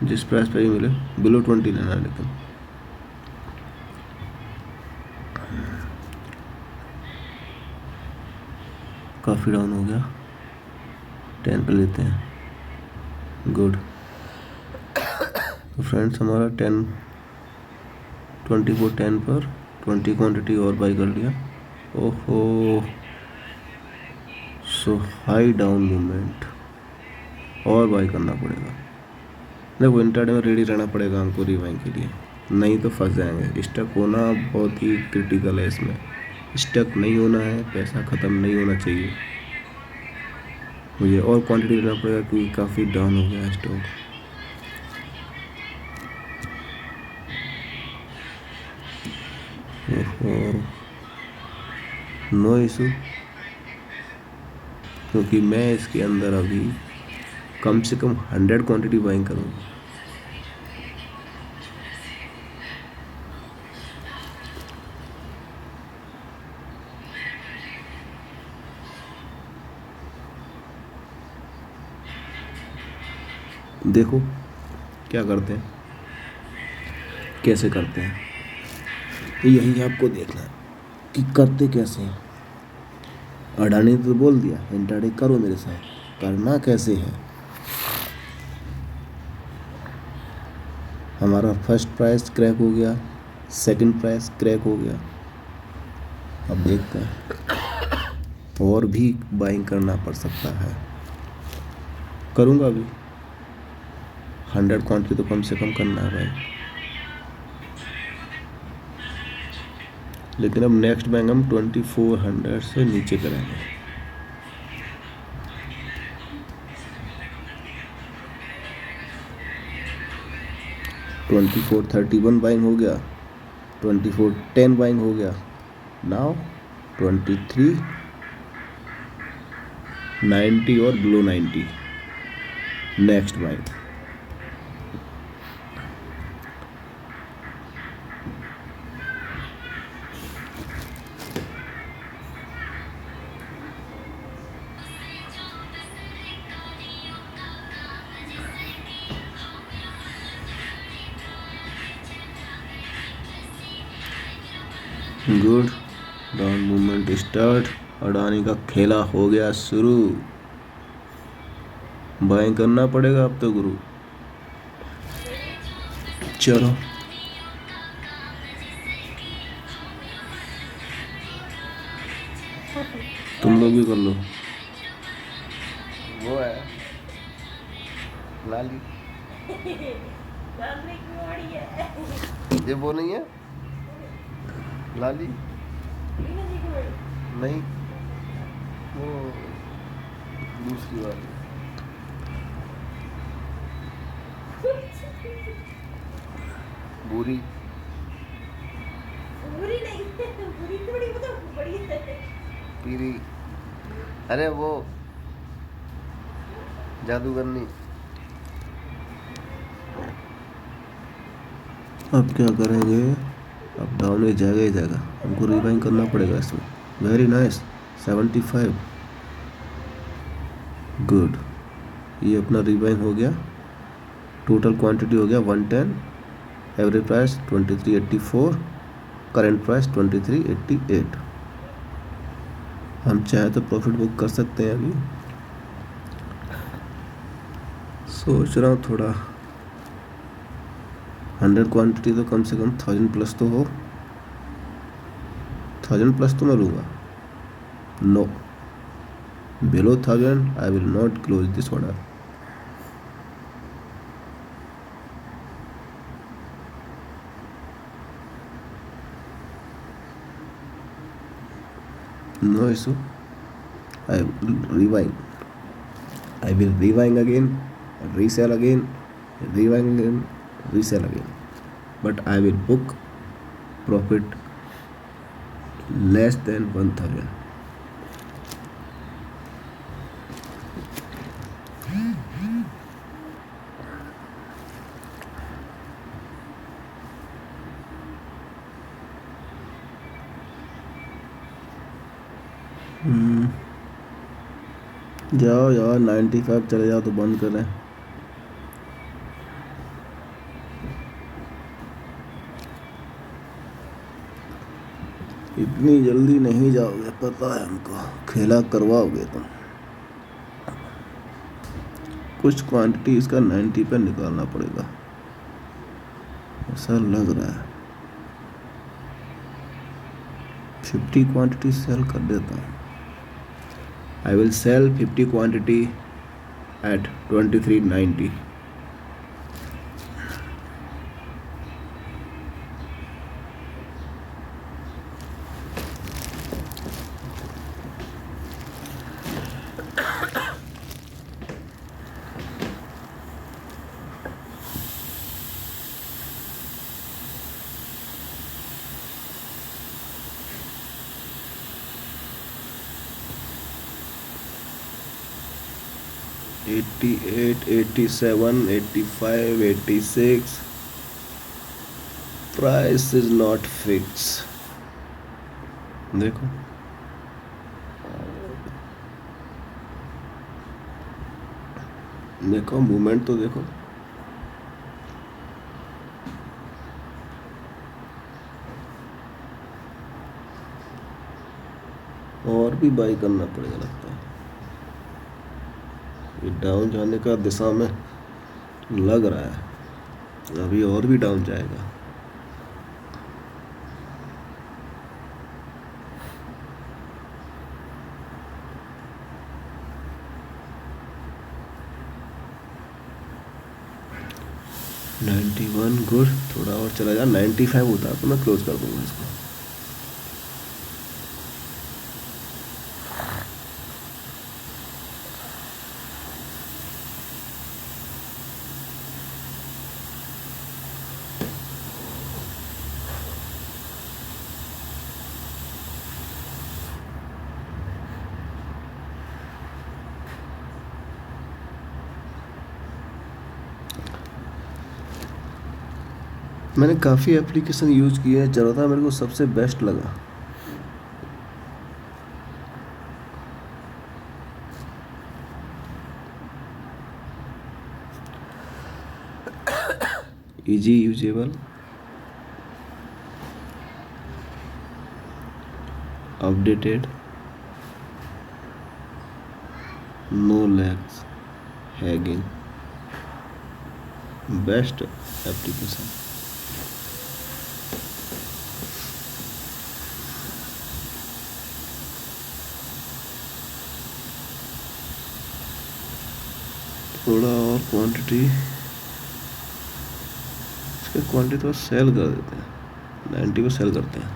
जिस प्राइस पे भी मिले, बिलो 20 लेना है। लेकिन काफ़ी डाउन हो गया, 10 पे लेते हैं, गुड। तो फ्रेंड्स हमारा 2410 पर 20 क्वांटिटी और बाई कर लिया। ओहो, सो हाई डाउन मूवमेंट, और बाई करना पड़ेगा। देखो इंट्राडे में रेडी रहना पड़ेगा हमको रीबाइंग के लिए, नहीं तो फंस जाएंगे। स्टक होना बहुत ही क्रिटिकल है, इसमें स्टक नहीं होना है, पैसा ख़त्म नहीं होना चाहिए। मुझे और क्वांटिटी लेना पड़ेगा क्योंकि काफ़ी डाउन हो गया स्टॉक। नो इशू, क्योंकि मैं इसके अंदर अभी कम से कम 100 क्वांटिटी बाइंग करूँगा। देखो क्या करते हैं, कैसे करते हैं, यही आपको देखना है कि करते कैसे हैं। अडानी ने तो बोल दिया इंट्राडे करो मेरे साथ, करना कैसे है। हमारा फर्स्ट प्राइस क्रैक हो गया, सेकंड प्राइस क्रैक हो गया। अब देखते हैं और भी बाइंग करना पड़ सकता है, करूँगा अभी। 100 क्वांटिटी तो कम से कम करना है भाई। लेकिन अब नेक्स्ट बैंक हम 2400 से नीचे करेंगे। $2431 बाइंग हो गया, 2410 बाइंग हो गया, नाउ 2390 और below 90 next buying. Good, down movement start. Adani का खेला हो गया शुरू, बाइंग करना पड़ेगा अब तो गुरु। चलो तुम लोग भी कर लो। वो है लाली, ये वो नहीं है लाली, नहीं वो दूसरी वाली बुरी बुरी नहीं बुरी थोड़ी मतलब बड़ी है। पीली, अरे वो जादूगरनी। अब क्या करेंगे, अब डाउन ही जाएगा, हमको रिवाइंड करना पड़ेगा इसमें। Very nice, 75 good. ये अपना रिवाइंड हो गया, टोटल क्वांटिटी हो गया 110, एवरेज प्राइस 2384, करंट प्राइस 2388। हम चाहे तो प्रॉफिट बुक कर सकते हैं। अभी सोच रहा हूँ थोड़ा 100 क्वांटिटी तो कम से कम 1000 प्लस तो हो, 1000 प्लस तो मैं लूँगा। No, below 1000 I will not close this order. No issue. I will rewind. I will rewind again, resell again, rewind again, resell again. But I will book profit less than 1000. जाओ यार, 95 चले जाओ तो बंद करें। इतनी जल्दी नहीं जाओगे, पता है हमको, खेला करवाओगे तुम। कुछ क्वांटिटी इसका 90 पे निकालना पड़ेगा, ऐसा लग रहा है। 50 क्वांटिटी सेल कर देता हूँ। I will sell 50 quantity at 2390. $88, $87, $85, $86. Price is not fixed. देखो, देखो मूवमेंट तो देखो। और भी बाई करना पड़ेगा लगता है, ये डाउन जाने का दिशा में लग रहा है, अभी और भी डाउन जाएगा। $91 गुड, थोड़ा और चला जा, 95 होता तो मैं क्लोज कर दूंगा इसको। मैंने काफ़ी एप्लीकेशन यूज़ किए हैं, जरोधा मेरे को सबसे बेस्ट लगा। Easy usable, updated, no lags, hanging, best application. थोड़ा और क्वांटिटी, इसके क्वांटिटी तो सेल कर देते हैं, 90 पे सेल करते हैं।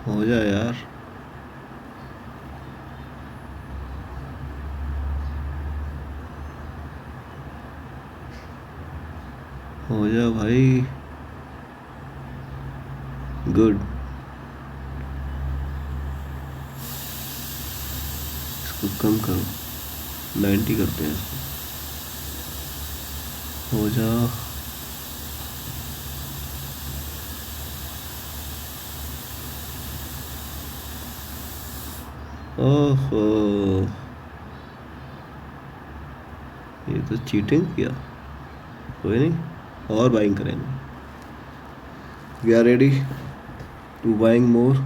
हो जा यार, हो जा भाई। गुड। इसको कम करो, 90 करते हैं इसको। हो जा। ओहो, ये तो चीटिंग किया। कोई नहीं, और बाइंग करेंगे। We are ready to buying more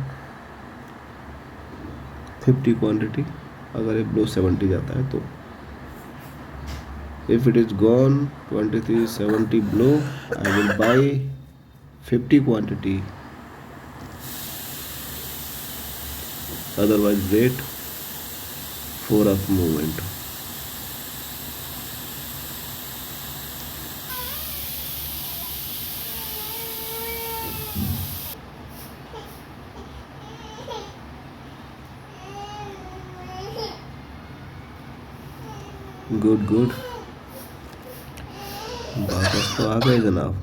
50 quantity. अगर ये ब्लो 70 जाता है तो if it is gone 2370 below, I will buy 50 quantity, otherwise wait for up movement. Good good, वापस तो आ गए जनाब।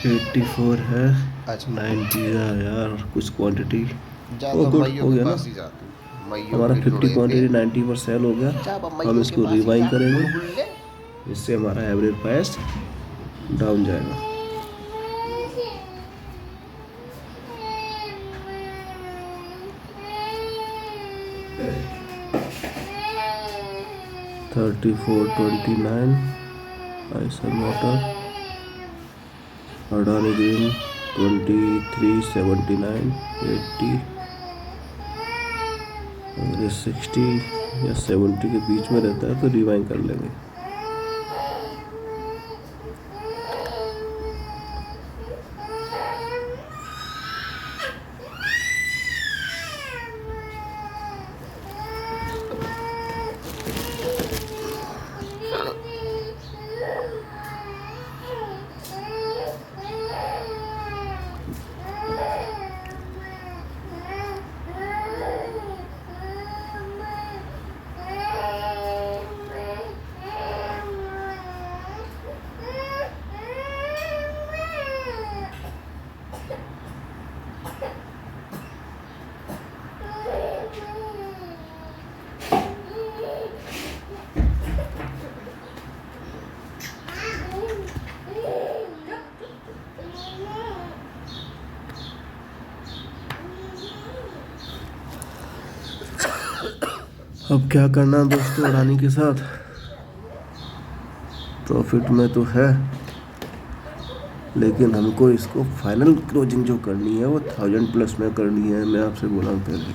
एट्टी फोर है। अच्छा। 90 है यार, कुछ क्वांटिटी। जा ओ तो गुड, मइयों हो के गया ना। पास ही जा तू। मइयों हमारा के 50 जुड़े क्वांटिटी थे। 90 पर सेल हो गया। जा अब हम मइयों के इसको पास ही रिवाइंड जा, करेंगे, बुलबुल। इससे हमारा एवरेज प्राइस डाउन जाएगा। $34.29 आइसर मोटर। अडानी ग्रीन 2379 80। अगर ये 60 या 70 के बीच में रहता है तो रिवाइंड कर लेंगे। अब क्या करना है दोस्तों अडानी के साथ। प्रॉफिट में तो है, लेकिन हमको इसको फाइनल क्लोजिंग जो करनी है वो 1000+ में करनी है। मैं आपसे बोला पहले,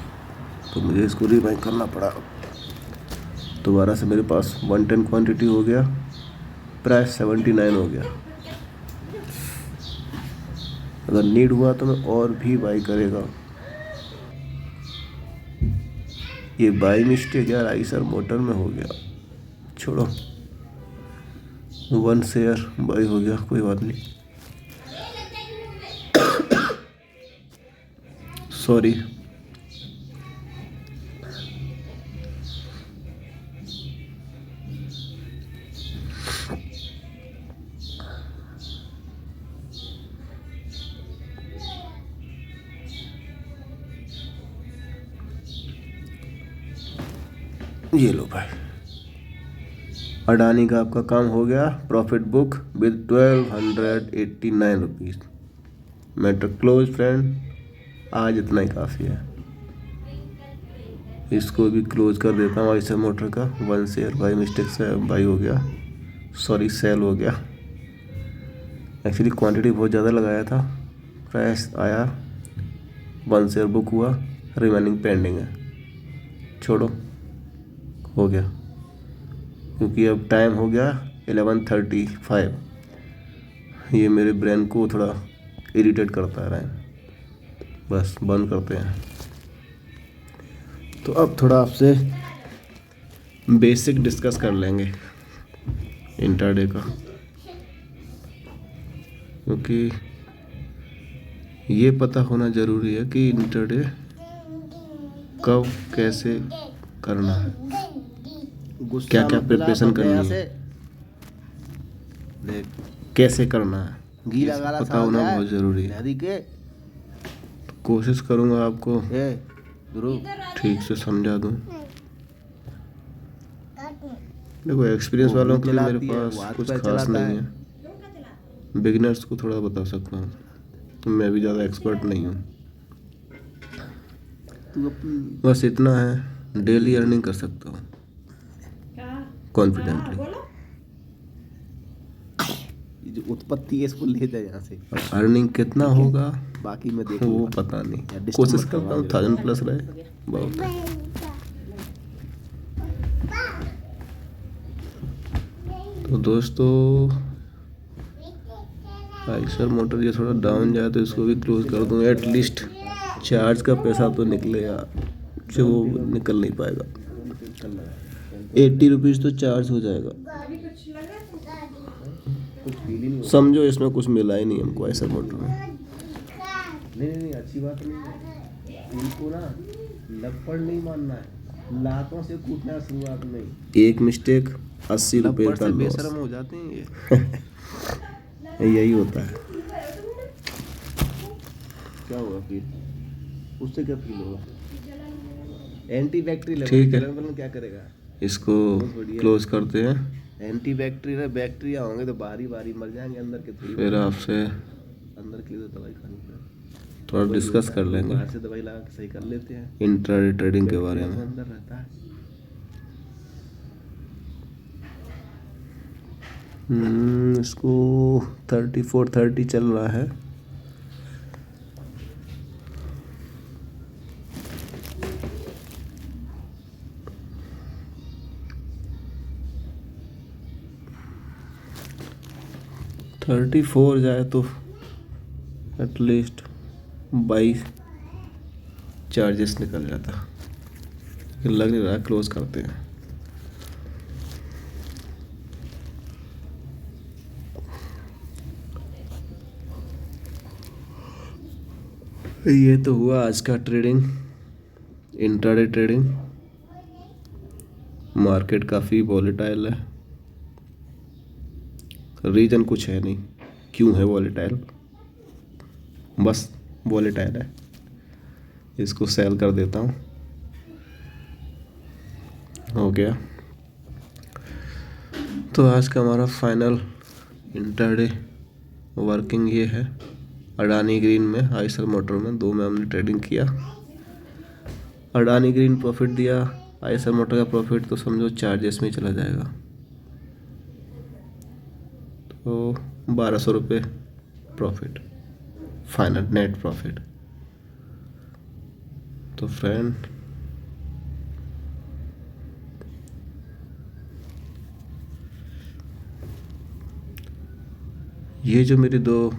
तो मुझे इसको रिवाइंड करना पड़ा। दोबारा से मेरे पास 110 क्वांटिटी हो गया, प्राइस 79 हो गया। अगर नीड हुआ तो मैं और भी बाई करेगा। ये बाई मिस्टेक यार आइसर मोटर में हो गया, छोड़ो। 1 शेयर बाई हो गया, कोई बात नहीं। सॉरी। ये लो भाई, अडानी का आपका काम हो गया। Profit book with 1289 rupees. Matter close friend, आज इतना ही काफ़ी है। इसको भी क्लोज कर देता हूँ। आइसर मोटर का 1 शेयर बाई मिस्टेक से बाई हो गया, सॉरी सेल हो गया। एक्चुअली क्वांटिटी बहुत ज़्यादा लगाया था, प्राइस आया, 1 शेयर बुक हुआ, रिमेनिंग पेंडिंग है, छोड़ो, हो गया। क्योंकि अब टाइम हो गया 11:35। ये मेरे ब्रेन को थोड़ा इरिटेट करता रहा है। बस बंद करते हैं। तो अब थोड़ा आपसे बेसिक डिस्कस कर लेंगे इंट्राडे का, क्योंकि ये पता होना ज़रूरी है कि इंट्राडे कब कैसे करना है, क्या क्या प्रिपरेशन करनी है, कैसे करना है, ये सब पता होना बहुत ज़रूरी है। तो कोशिश करूँगा आपको ठीक से समझा दूँ। देखो एक्सपीरियंस वालों के लिए मेरे पास कुछ खास नहीं है, बिगिनर्स को थोड़ा बता सकता हूँ, मैं भी ज़्यादा एक्सपर्ट नहीं हूँ। बस इतना है, डेली अर्निंग कर सकता हूँ कॉन्फिडेंटली। जो उत्पत्ति है इसको ले जाए यहाँ से। अर्निंग कितना होगा बाकी मैं वो देखूंगा। पता नहीं, कोशिश करता हूँ 1000+ रहे, बहुत है। तो दोस्तों आइसर मोटर ये थोड़ा डाउन जाए तो इसको भी क्लोज कर दूँ, एटलीस्ट चार्ज का पैसा तो निकले यार, जो वो निकल नहीं पाएगा। 80 रुपीज़ तो चार्ज हो जाएगा, समझो इसमें कुछ मिला ही नहीं हमको आइसर मोटर में। नहीं अच्छी बात नहीं है। इनको ना लपड़ नहीं मानना है, लातों से कूटना शुरुआत में। एक मिस्टेक 80 रुपये का लॉस। बेशर्म हो जाते हैं ये। यही होता है। क्या होगा फिर? उससे क्या फील होगा? एंटी बैक्टीरियल ठीक है। क्या करेगा? इसको क्लोज करते हैं, एंटी बैक्टीरियल बैक्टीरिया होंगे तो बारी बारी मर जाएंगे अंदर के। थोड़ी फिर आपसे अंदर के लिए तो दवाई खानी पड़ेगी। थोड़ा डिस्कस कर लेंगे बाहर से दवाई लगा के सही कर लेते हैं। इंट्राडे ट्रेडिंग के बारे में। अंदर रहता है। इसको 3430 चल रहा है। थर्टी 34 जाए तो एटलीस्ट 22 चार्जेस निकल जाता, लेकिन लग नहीं रहा। क्लोज करते हैं। ये तो हुआ आज का ट्रेडिंग, इंट्राडे ट्रेडिंग। मार्केट काफ़ी वॉलेटाइल है, रीज़न कुछ है नहीं क्यों है वॉलेटाइल, बस वॉलेटाइल है। इसको सेल कर देता हूँ, हो गया। तो आज का हमारा फाइनल इंट्राडे वर्किंग ये है। अडानी ग्रीन में, आइसर मोटर में, 2 में हमने ट्रेडिंग किया। अडानी ग्रीन प्रॉफिट दिया, आइसर मोटर का प्रॉफिट तो समझो चार्जेस में चला जाएगा, तो 1200 रुपये प्रॉफिट, फाइनल नेट प्रॉफिट। तो फ्रेंड ये जो मेरी 2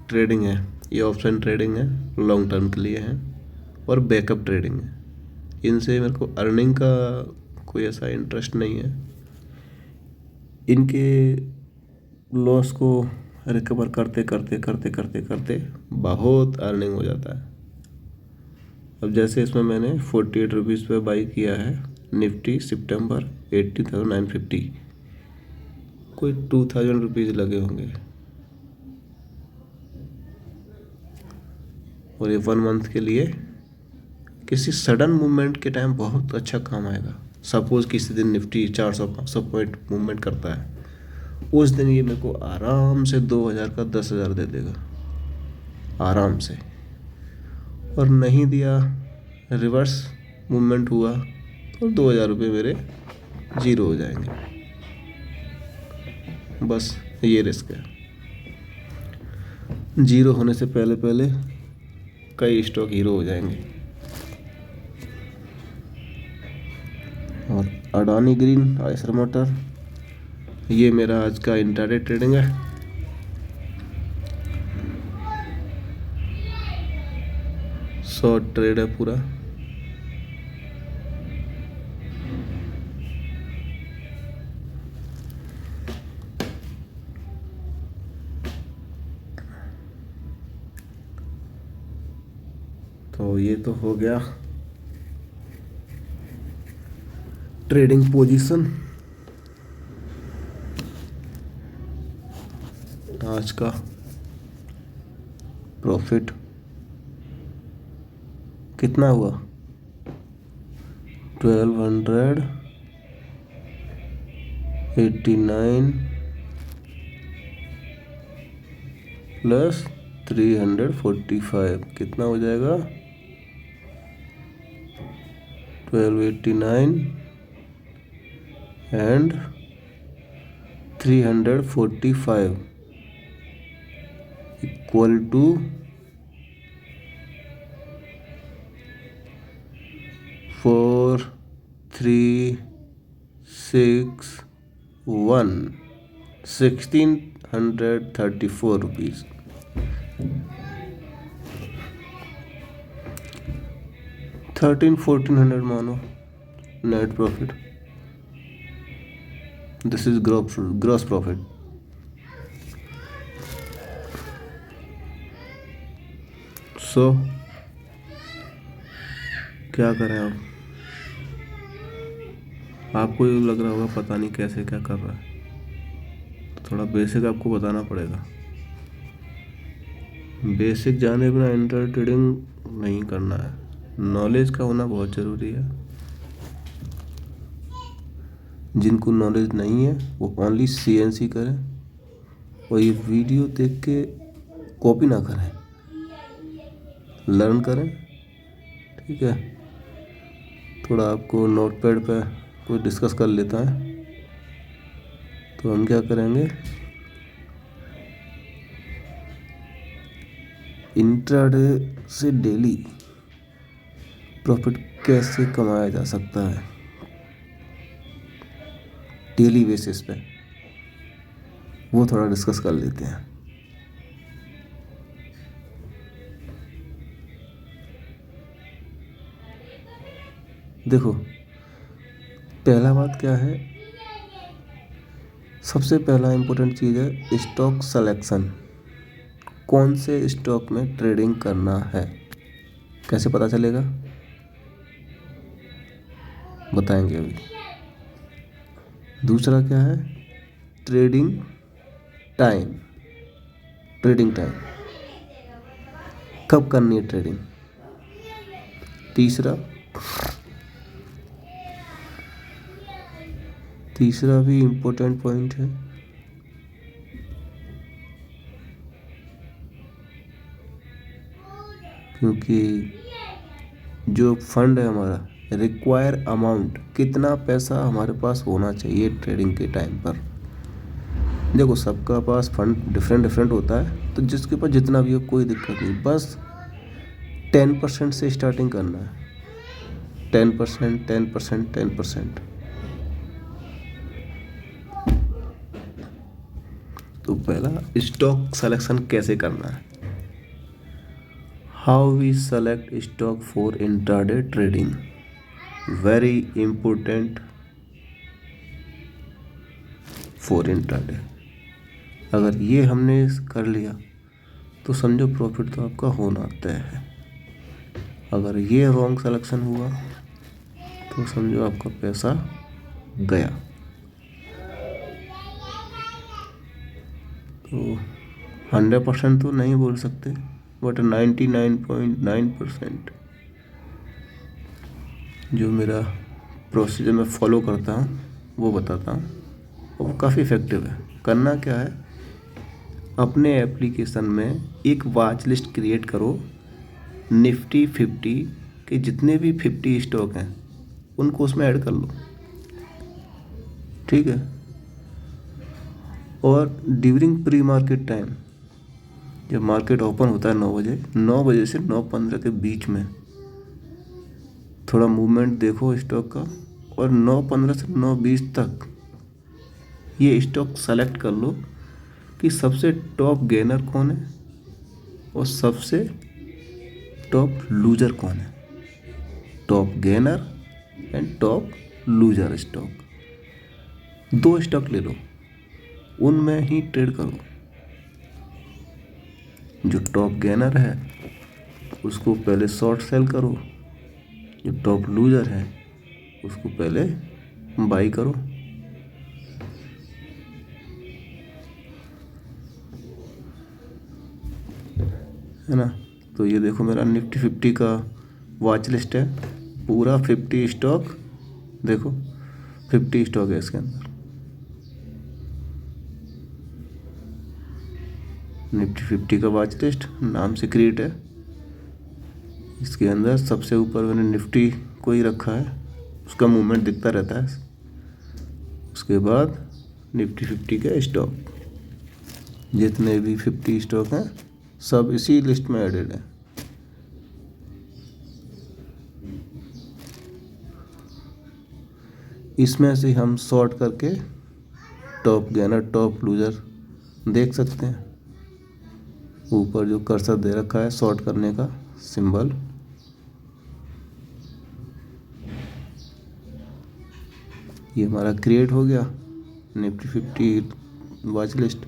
ट्रेडिंग है, ये ऑप्शन ट्रेडिंग है, लॉन्ग टर्म के लिए है, और बैकअप ट्रेडिंग है। इनसे मेरे को अर्निंग का कोई ऐसा इंटरेस्ट नहीं है। इनके लॉस को रिकवर करते करते करते करते करते बहुत अर्निंग हो जाता है। अब जैसे इसमें मैंने 48 रुपीज़ पे बाई किया है निफ्टी सितंबर, 80,950, कोई 2000 रुपीज़ लगे होंगे, और ये 1 मंथ के लिए किसी सडन मूवमेंट के टाइम बहुत अच्छा काम आएगा। सपोज किसी दिन निफ्टी 400-500 पॉइंट मूवमेंट करता है, उस दिन ये मेरे को आराम से 2000 का 10,000 दे देगा आराम से। और नहीं दिया, रिवर्स मूवमेंट हुआ तो 2000 रुपये मेरे जीरो हो जाएंगे। बस ये रिस्क है। जीरो होने से पहले पहले कई स्टॉक हीरो हो जाएंगे। और अडानी ग्रीन, आयशर मोटर। ये मेरा आज का इंट्राडे ट्रेडिंग है। शॉर्ट ट्रेड है पूरा। तो ये तो हो गया ट्रेडिंग पोजीशन आज का। प्रॉफिट कितना हुआ? 1289 प्लस 345 कितना हो जाएगा? 1289 एंड 345 इक्वल टू 4361 1634 रुपीज। 1400 मानो net profit. This is gross profit. So क्या करें अब? आपको ये लग रहा होगा पता नहीं कैसे क्या कर रहा है, तो थोड़ा बेसिक आपको बताना पड़ेगा। बेसिक जाने बिना इंटर ट्रेडिंग नहीं करना है। नॉलेज का होना बहुत ज़रूरी है। जिनको नॉलेज नहीं है वो ओनली CNC करें और ये वीडियो देख के कॉपी ना करें, लर्न करें। ठीक है, थोड़ा आपको नोटपैड पे कुछ डिस्कस कर लेता है। तो हम क्या करेंगे, इंट्राडे से डेली प्रॉफिट कैसे कमाया जा सकता है डेली बेसिस पे, वो थोड़ा डिस्कस कर लेते हैं। देखो, पहला बात क्या है, सबसे पहला इम्पोर्टेंट चीज़ है स्टॉक सिलेक्शन। कौन से स्टॉक में ट्रेडिंग करना है, कैसे पता चलेगा, बताएंगे अभी। दूसरा क्या है, ट्रेडिंग टाइम। ट्रेडिंग टाइम कब करनी है ट्रेडिंग। तीसरा भी इम्पोर्टेंट पॉइंट है, क्योंकि जो फंड है हमारा, रिक्वायर अमाउंट, कितना पैसा हमारे पास होना चाहिए ट्रेडिंग के टाइम पर। देखो, सबका पास फंड डिफरेंट होता है, तो जिसके पास जितना भी हो कोई दिक्कत नहीं, बस 10% से स्टार्टिंग करना है। 10%। तो पहला, स्टॉक सिलेक्शन कैसे करना है। How we select stock for intraday trading, very important for intraday. अगर ये हमने कर लिया तो समझो प्रॉफिट तो आपका होना तय है। अगर ये रॉन्ग सिलेक्शन हुआ तो समझो आपका पैसा गया। तो 100% तो नहीं बोल सकते, बट 99.9% जो मेरा प्रोसीजर मैं फॉलो करता हूँ वो बताता हूँ, और वो काफ़ी इफ़ेक्टिव है। करना क्या है, अपने एप्लीकेशन में एक वॉच लिस्ट क्रिएट करो। निफ्टी 50 के जितने भी 50 स्टॉक हैं उनको उसमें ऐड कर लो, ठीक है। और ड्यूरिंग प्री मार्केट टाइम, जब मार्केट ओपन होता है 9 बजे से 9:15 के बीच में, थोड़ा मूवमेंट देखो स्टॉक का और 9:15 से 9:20 तक ये स्टॉक सेलेक्ट कर लो कि सबसे टॉप गेनर कौन है और सबसे टॉप लूजर कौन है। Top gainer and top loser stock, 2 stock ले लो, उनमें ही ट्रेड करो। जो टॉप गेनर है उसको पहले शॉर्ट सेल करो, जो टॉप लूजर है उसको पहले बाई करो। है ना। तो ये देखो मेरा निफ्टी 50 का वॉच लिस्ट है, पूरा 50 स्टॉक, देखो 50 स्टॉक है इसके अंदर। निफ्टी 50 का वॉच लिस्ट नाम से क्रिएट है। इसके अंदर सबसे ऊपर मैंने निफ्टी को ही रखा है, उसका मूवमेंट दिखता रहता है। उसके बाद निफ्टी 50 के स्टॉक, जितने भी 50 स्टॉक हैं सब इसी लिस्ट में एडेड है। इसमें से हम सॉर्ट करके टॉप गेनर टॉप लूजर देख सकते हैं। ऊपर जो कर्सर दे रखा है सॉर्ट करने का सिंबल, ये हमारा क्रिएट हो गया निफ्टी 50 वॉच लिस्ट।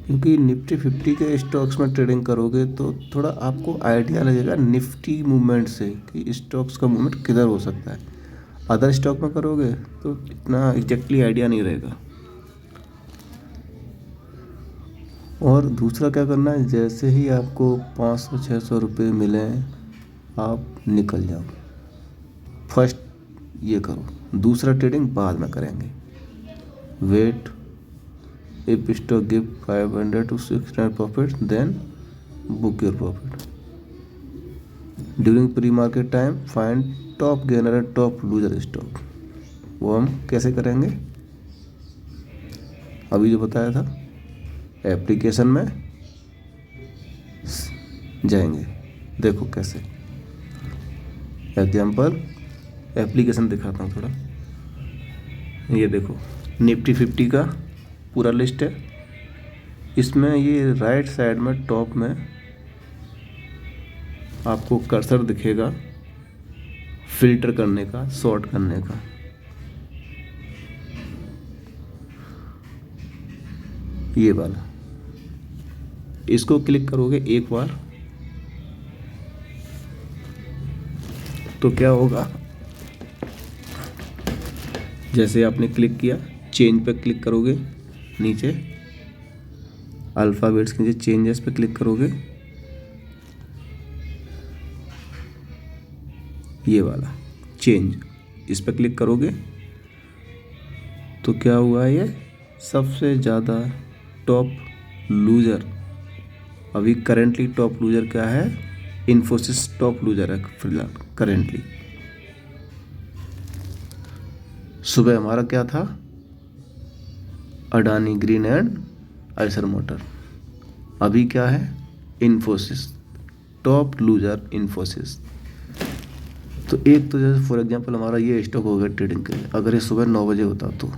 क्योंकि निफ्टी 50 के स्टॉक्स में ट्रेडिंग करोगे तो थोड़ा आपको आइडिया लगेगा निफ्टी मूवमेंट से कि स्टॉक्स का मूवमेंट किधर हो सकता है। अदर स्टॉक में करोगे तो इतना एग्जैक्टली आइडिया नहीं रहेगा। और दूसरा क्या करना है, जैसे ही आपको 500-600 रुपये मिले आप निकल जाओ। फर्स्ट ये करो, दूसरा ट्रेडिंग बाद में करेंगे। Wait if stock give 500 to 600 profit then book your profit. During pre-market time find top gainer and top loser stock। वो हम कैसे करेंगे, अभी जो बताया था एप्लीकेशन में जाएंगे। देखो कैसे, एग्जाम्पल एप्लीकेशन दिखाता हूँ थोड़ा। ये देखो निफ्टी 50 का पूरा लिस्ट है। इसमें ये राइट साइड में टॉप में आपको कर्सर दिखेगा फिल्टर करने का, सॉर्ट करने का। ये वाला, इसको क्लिक करोगे एक बार तो क्या होगा, जैसे आपने क्लिक किया चेंज पे क्लिक करोगे, नीचे अल्फ़ाबेट्स के नीचे चेंजेस पे क्लिक करोगे, ये वाला चेंज, इस पे क्लिक करोगे तो क्या हुआ, ये सबसे ज़्यादा टॉप लूजर, अभी करेंटली टॉप लूजर क्या है, इन्फोसिस टॉप लूजर है फिलहाल करेंटली। सुबह हमारा क्या था, Adani green and Eicher motor. अभी क्या है, इन्फोसिस टॉप लूजर इन्फोसिस। तो एक तो जैसे फॉर एग्जांपल हमारा ये स्टॉक हो गया ट्रेडिंग के लिए, अगर ये सुबह 9 बजे होता तो।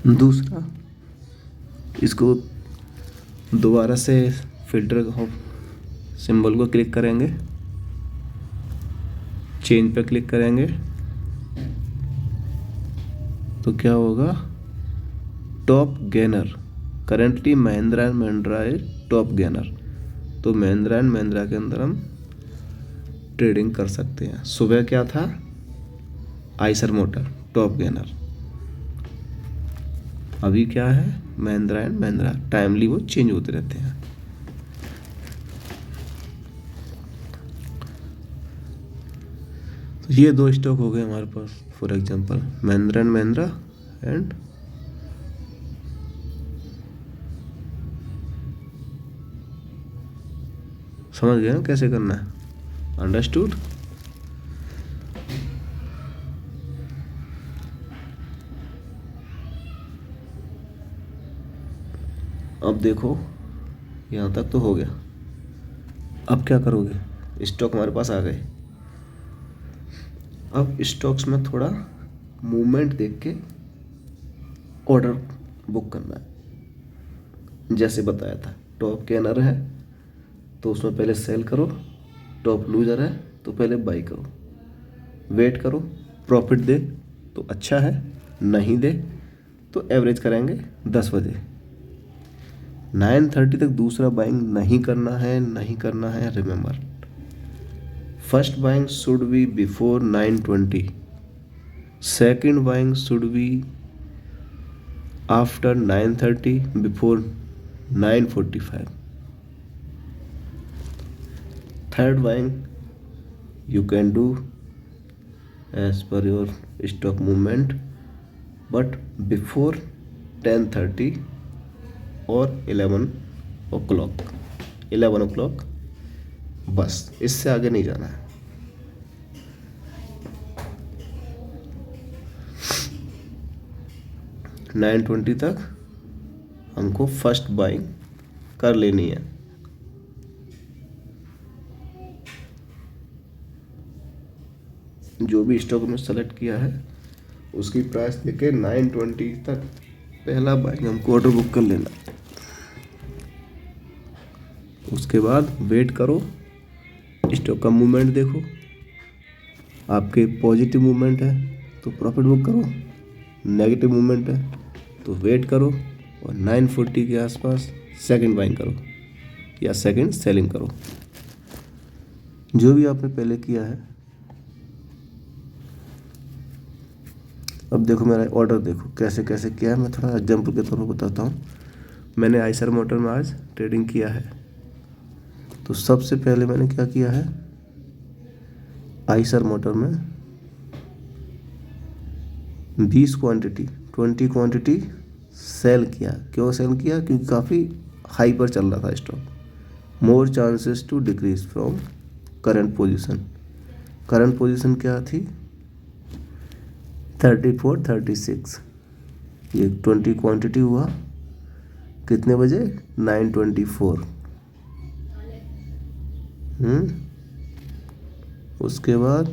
दूसरा, इसको दोबारा से फिल्टर सिंबल को क्लिक करेंगे, चेंज पे क्लिक करेंगे तो क्या होगा, top gainer, currently Mahindra and Mahindra is top gainer. तो महिंद्रा एंड महिंद्रा के अंदर हम ट्रेडिंग कर सकते हैं। सुबह क्या था, आइसर मोटर टॉप गेनर। अभी क्या है, महिंद्रा एंड महिंद्रा। टाइमली वो चेंज होते रहते हैं। तो ये 2 स्टॉक हो गए हमारे पास, for example Mahindra and Mahindra and समझ गए ना कैसे करना है, अंडरस्टूड। अब देखो यहाँ तक तो हो गया। अब क्या करोगे, स्टॉक हमारे पास आ गए। अब स्टॉक्स में थोड़ा मूवमेंट देख के ऑर्डर बुक करना है। जैसे बताया था, टॉप गेनर है तो उसमें पहले सेल करो, टॉप लूजर है तो पहले बाई करो, वेट करो, प्रॉफिट दे तो अच्छा है, नहीं दे तो एवरेज करेंगे 10 बजे। 9:30 तक दूसरा बाइंग नहीं करना है, नहीं करना है। Remember, first buying should be before 9:20, second buying should be after 9:30 before 9:45, third buying you can do as per your stock movement but before 10:30 or 11 o'clock, बस इससे आगे नहीं जाना है। नाइन 20 तक हमको फर्स्ट बाइंग कर लेनी है। जो भी स्टॉक में सेलेक्ट किया है उसकी प्राइस देके 9:20 तक पहला बाइंग हमको ऑर्डर बुक कर लेना। उसके बाद वेट करो, स्टॉक का मूवमेंट देखो, आपके पॉजिटिव मूवमेंट है तो प्रॉफिट बुक करो, नेगेटिव मूवमेंट है तो वेट करो और 9:40 के आसपास सेकंड बाइंग करो या सेकंड सेलिंग करो। जो भी आपने पहले किया है। अब देखो मेरा ऑर्डर देखो कैसे कैसे किया है। मैं थोड़ा एग्जाम्पल के तौर पर बताता हूँ। मैंने आइसर मोटर में आज ट्रेडिंग किया है तो सबसे पहले मैंने क्या किया है, आइसर मोटर में 20 क्वांटिटी सेल किया। क्यों सेल किया? क्योंकि काफ़ी हाई पर चल रहा था stock. More chances to decrease from current position. Current position क्या थी? 34-36। ये 20 क्वांटिटी हुआ कितने बजे? 9:24। उसके बाद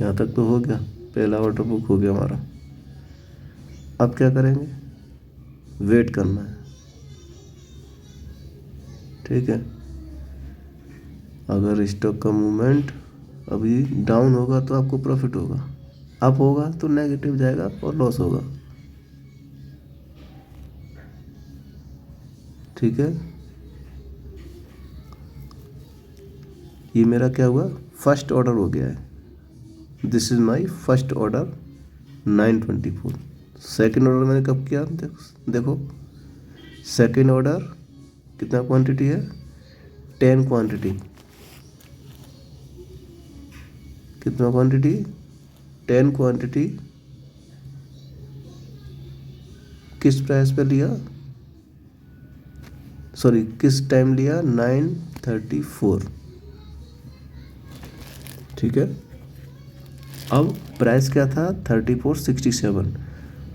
यहाँ तक तो हो गया, पहला ऑर्डर बुक हो गया हमारा। अब क्या करेंगे? वेट करना है। ठीक है, अगर स्टॉक का मूवमेंट अभी डाउन होगा तो आपको प्रॉफिट होगा, अप होगा तो नेगेटिव जाएगा और लॉस होगा। ठीक है, ये मेरा क्या हुआ? फर्स्ट ऑर्डर हो गया है। This is my first order 9:24। Second order मैंने कब किया? देखो सेकंड ऑर्डर कितना क्वांटिटी है? 10 क्वांटिटी। कितना क्वांटिटी? 10 क्वांटिटी। किस प्राइस पे लिया? सॉरी, किस टाइम लिया? 9:34। ठीक है, अब प्राइस क्या था? 34.67।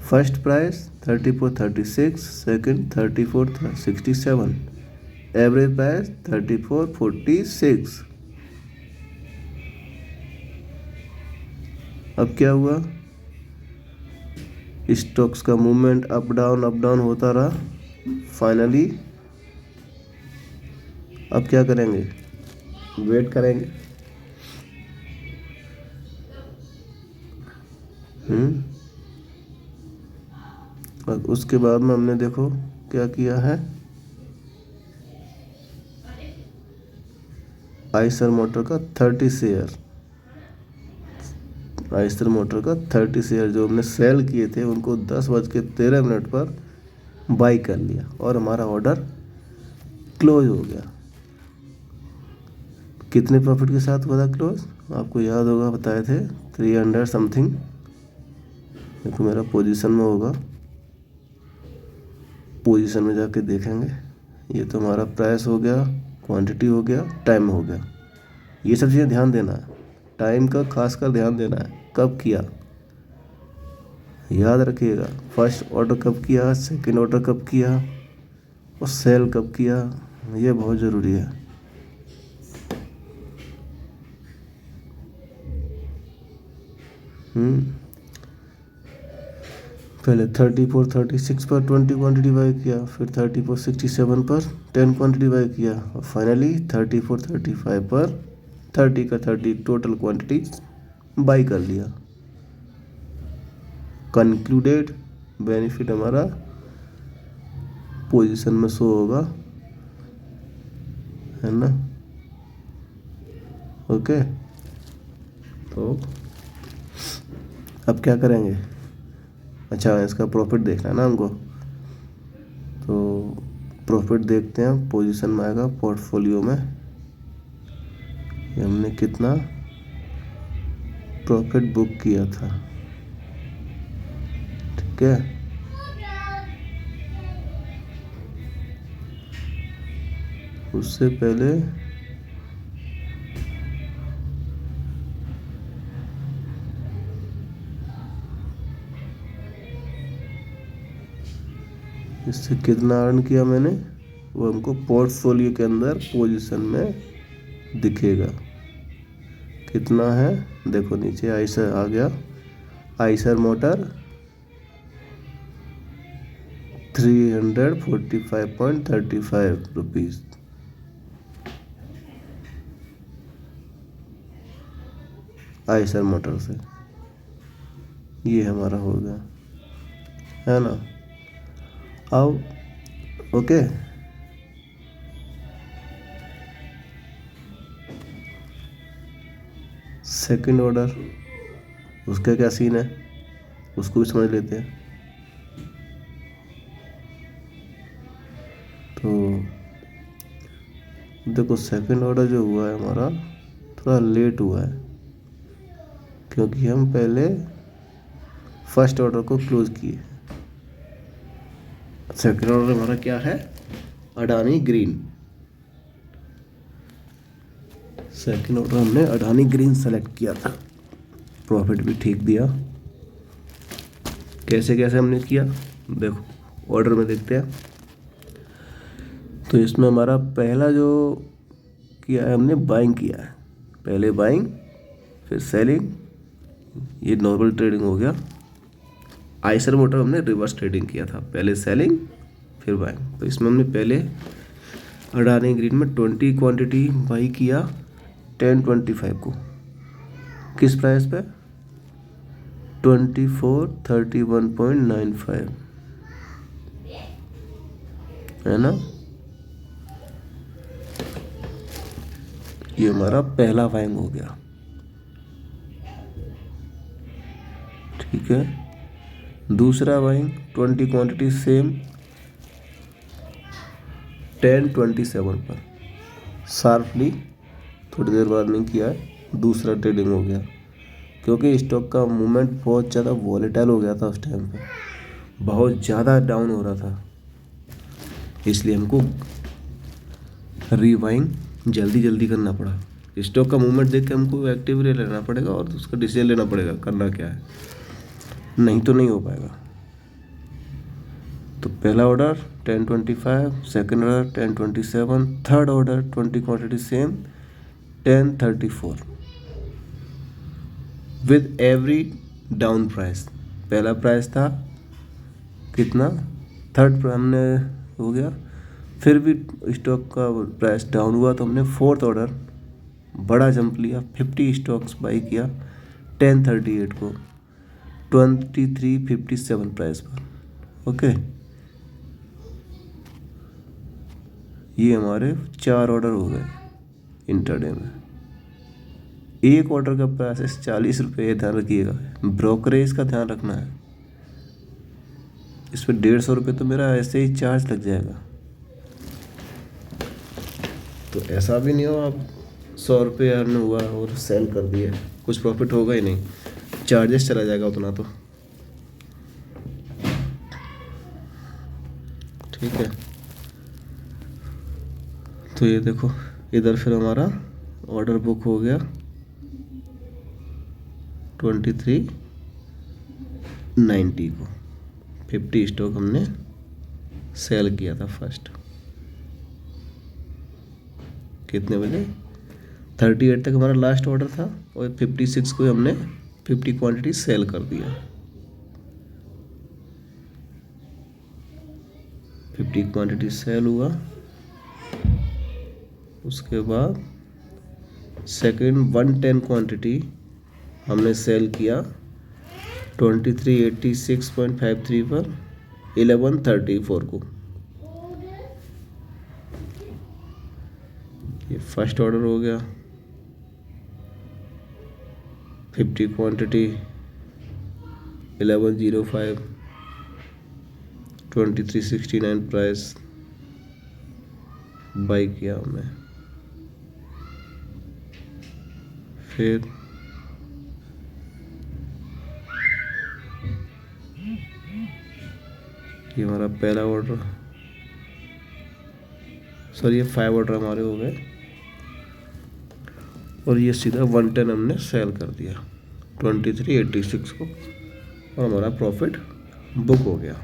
First price 34.36, second 34.67, average price 34.46। अब क्या हुआ? स्टॉक्स का मूवमेंट अप डाउन होता रहा। फाइनली अब क्या करेंगे? वेट करेंगे। और उसके बाद में हमने देखो क्या किया है, आइसर मोटर का 30 शेयर, आइसर मोटर का 30 शेयर जो हमने सेल किए थे उनको 10:13 पर बाई कर लिया और हमारा ऑर्डर क्लोज हो गया। कितने प्रॉफिट के साथ हुआ था क्लोज? आपको याद होगा, बताए थे 300 समथिंग। देखो मेरा पोजीशन में होगा, पोजीशन में जाके देखेंगे। ये तो हमारा प्राइस हो गया, क्वांटिटी हो गया, टाइम हो गया। ये सब चीज़ें ध्यान देना है, टाइम का खासकर ध्यान देना है, कब किया याद रखिएगा, फर्स्ट ऑर्डर कब किया, सेकंड ऑर्डर कब किया और सेल कब किया, ये बहुत ज़रूरी है। पहले 34 36 पर 20 क्वांटिटी बाई किया, फिर 34 67 पर 10 क्वांटिटी बाई किया और फाइनली 34 35 पर 30 का 30 टोटल क्वांटिटी बाई कर लिया। कंक्लूडेड बेनिफिट हमारा पोजीशन में शो होगा, है ना। ओके, तो अब क्या करेंगे। अच्छा, इसका प्रॉफिट देखना है ना हमको, तो प्रॉफिट देखते हैं। पोजीशन में आएगा पोर्टफोलियो में, हमने कितना प्रॉफिट बुक किया था। ठीक है, उससे पहले इससे कितना अर्न किया मैंने, वो हमको पोर्टफोलियो के अंदर पोजीशन में दिखेगा। कितना है देखो, नीचे आइसर आ गया, Eicher motor 345.35 rupees. Eicher motor से ये हमारा हो गया, है ना। अब ओके, सेकंड ऑर्डर, उसका क्या सीन है उसको भी समझ लेते हैं। तो देखो, सेकंड ऑर्डर जो हुआ है हमारा थोड़ा लेट हुआ है, क्योंकि हम पहले फर्स्ट ऑर्डर को क्लोज किए। सेकंड ऑर्डर हमारा क्या है, अडानी ग्रीन। सेकंड ऑर्डर हमने अडानी ग्रीन सेलेक्ट किया था, प्रॉफिट भी ठीक दिया। कैसे कैसे हमने किया देखो, ऑर्डर में देखते हैं। तो इसमें हमारा पहला जो किया है, हमने बाइंग किया है। पहले बाइंग फिर सेलिंग, ये नॉर्मल ट्रेडिंग हो गया। आइसर मोटर हमने रिवर्स ट्रेडिंग किया था, पहले सेलिंग फिर बाइंग। तो इसमें हमने पहले अडानी ग्रीन में 20 क्वांटिटी बाई किया 10.25 को, किस प्राइस पे, 2431.95, है ना। ये हमारा पहला बाइंग हो गया। ठीक है, दूसरा बाइंग 20 क्वांटिटी सेम 10.27 पर, शार्पली थोड़ी देर बाद में किया है, दूसरा ट्रेडिंग हो गया। क्योंकि स्टॉक का मूवमेंट बहुत ज़्यादा वॉलेटाइल हो गया था उस टाइम पे, बहुत ज़्यादा डाउन हो रहा था, इसलिए हमको रीबाइंग जल्दी जल्दी करना पड़ा। स्टॉक का मूवमेंट देख के हमको एक्टिव लेना पड़ेगा और उसका डिसीजन लेना पड़ेगा करना क्या है, नहीं तो नहीं हो पाएगा। तो पहला order 10.25, second order 10.27, third order 20 quantity same 10.34 with every down price. पहला प्राइस था कितना, थर्ड हमने हो गया, फिर भी स्टॉक का प्राइस डाउन हुआ तो हमने फोर्थ ऑर्डर बड़ा जंप लिया, 50 स्टॉक्स बाई किया 10.38 को 23.57 प्राइस पर। ओके, ये हमारे 4 ऑर्डर हो गए इंटरडे में। एक ऑर्डर का प्राइस है 40 रुपये, ध्यान रखिएगा, ब्रोकरेज का ध्यान रखना है। इस पर 150 रुपये तो मेरा ऐसे ही चार्ज लग जाएगा। तो ऐसा भी नहीं हो आप 100 रुपये अर्न हुआ और सेल कर दिए, कुछ प्रॉफिट होगा ही नहीं, चार्जेस चला जाएगा उतना। तो ठीक है, तो ये देखो इधर फिर हमारा ऑर्डर बुक हो गया 23 90 को 50 स्टॉक हमने सेल किया था फर्स्ट। कितने बजे? 38 तक हमारा लास्ट ऑर्डर था और 56 को हमने 50 क्वांटिटी सेल कर दिया। 50 क्वांटिटी सेल हुआ। उसके बाद सेकंड 110 क्वांटिटी हमने सेल किया 2386.53 पर 1134 को। ये फर्स्ट ऑर्डर हो गया। 50 क्वांटिटी 1105 2369 प्राइस बाई किया हमने। फिर ये हमारा पहला ऑर्डर, सर ये 5 ऑर्डर हमारे हो गए और ये सीधा 110 हमने सेल कर दिया 2386 को और हमारा प्रॉफिट बुक हो गया।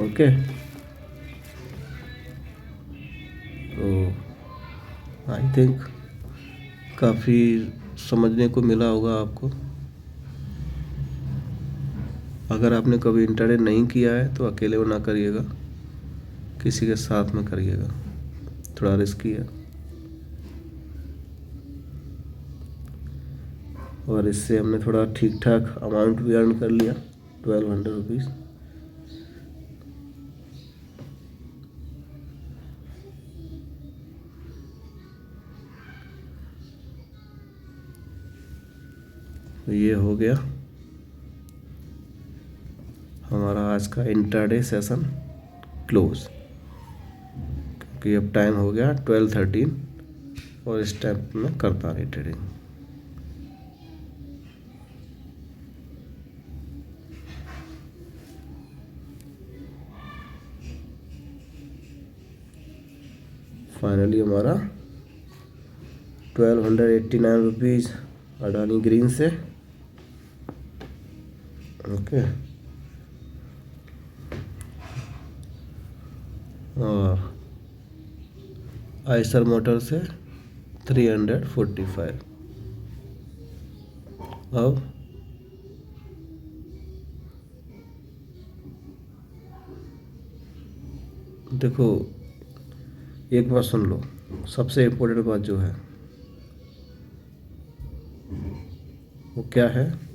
ओके, तो आई थिंक काफ़ी समझने को मिला होगा आपको। अगर आपने कभी इंट्राडे नहीं किया है तो अकेले वो ना करिएगा, किसी के साथ में करिएगा, थोड़ा रिस्की है। और इससे हमने थोड़ा ठीक ठाक अमाउंट भी अर्न कर लिया 1200 रुपीज़। तो ये हो गया हमारा आज का इंट्राडे सेशन क्लोज, क्योंकि अब टाइम हो गया 12:13 और इस टाइम में करता नहीं ट्रेडिंग। फाइनली हमारा 1289 रुपीज़ अडानी ग्रीन से। ओके, और आइसर मोटर से 345। अब देखो एक बात सुन लो, सबसे इम्पोर्टेंट बात जो है वो क्या है,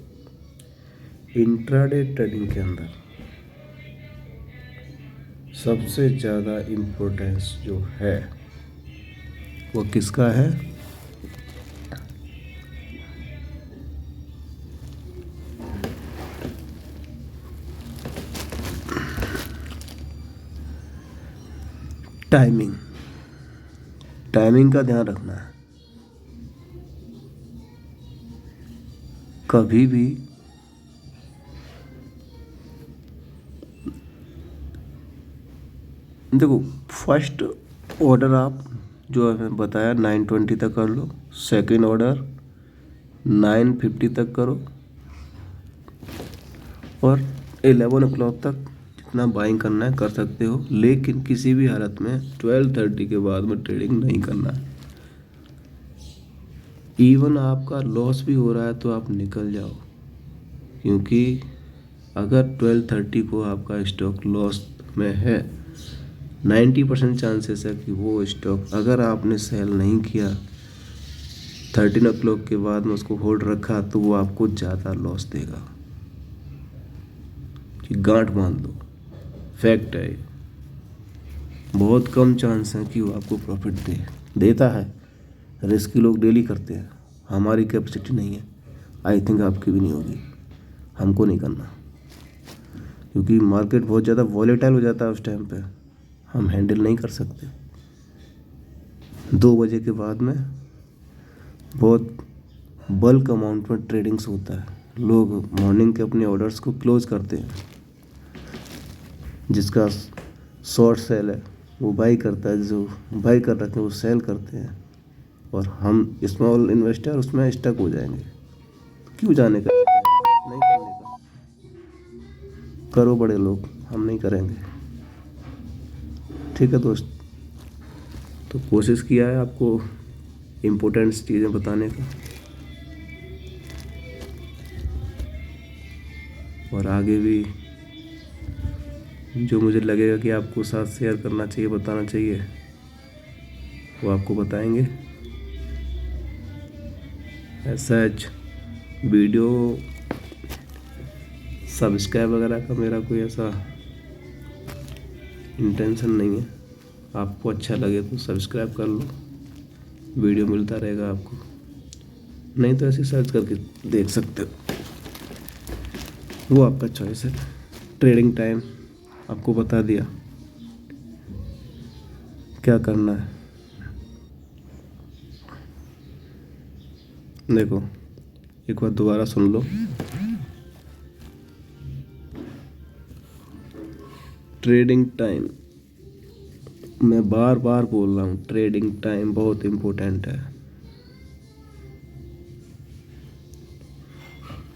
इंट्राडे ट्रेडिंग के अंदर सबसे ज़्यादा इम्पोर्टेंस जो है वो किसका है? टाइमिंग। टाइमिंग का ध्यान रखना है। कभी भी देखो, फर्स्ट ऑर्डर आप जो है बताया 920 तक कर लो, सेकेंड ऑर्डर 950 तक करो और 11 o'clock तक जितना बाइंग करना है कर सकते हो, लेकिन किसी भी हालत में 12:30 के बाद में ट्रेडिंग नहीं करना है। इवन आपका लॉस भी हो रहा है तो आप निकल जाओ, क्योंकि अगर 12:30 को आपका स्टॉक लॉस में है 90% चांसेस है कि वो स्टॉक अगर आपने सेल नहीं किया 13 o'clock के बाद में उसको होल्ड रखा तो वो आपको ज़्यादा लॉस देगा। कि गांठ बांध दो, फैक्ट है, बहुत कम चांस है कि वो आपको प्रॉफिट देता है। रिस्की लोग डेली करते हैं, हमारी कैपेसिटी नहीं है, आई थिंक आपकी भी नहीं होगी, हमको नहीं करना, क्योंकि मार्केट बहुत ज़्यादा वॉलेटाइल हो जाता है उस टाइम पे, हम हैंडल नहीं कर सकते। 2 बजे के बाद में बहुत बल्क अमाउंट में ट्रेडिंग्स होता है, लोग मॉर्निंग के अपने ऑर्डर्स को क्लोज करते हैं, जिसका शॉर्ट सेल है वो बाई करता है, जो बाई कर रखे हैं वो सेल करते हैं और हम स्मॉल इन्वेस्टर उसमें स्टक हो जाएंगे। क्यों जाने का, नहीं करने का। करो बड़े लोग, हम नहीं करेंगे। ठीक है दोस्त, तो कोशिश किया है आपको इम्पोर्टेंट चीज़ें बताने का, और आगे भी जो मुझे लगेगा कि आपको साथ शेयर करना चाहिए, बताना चाहिए, वो आपको बताएंगे। ऐसा वीडियो सब्सक्राइब वगैरह का मेरा कोई ऐसा इंटेंशन नहीं है। आपको अच्छा लगे तो सब्सक्राइब कर लो, वीडियो मिलता रहेगा आपको, नहीं तो ऐसे सर्च करके देख सकते हो, वो आपका चॉइस है। ट्रेडिंग टाइम आपको बता दिया क्या करना है। देखो एक बार दोबारा सुन लो, ट्रेडिंग टाइम, मैं बार बार बोल रहा हूँ, ट्रेडिंग टाइम बहुत इम्पोर्टेंट है,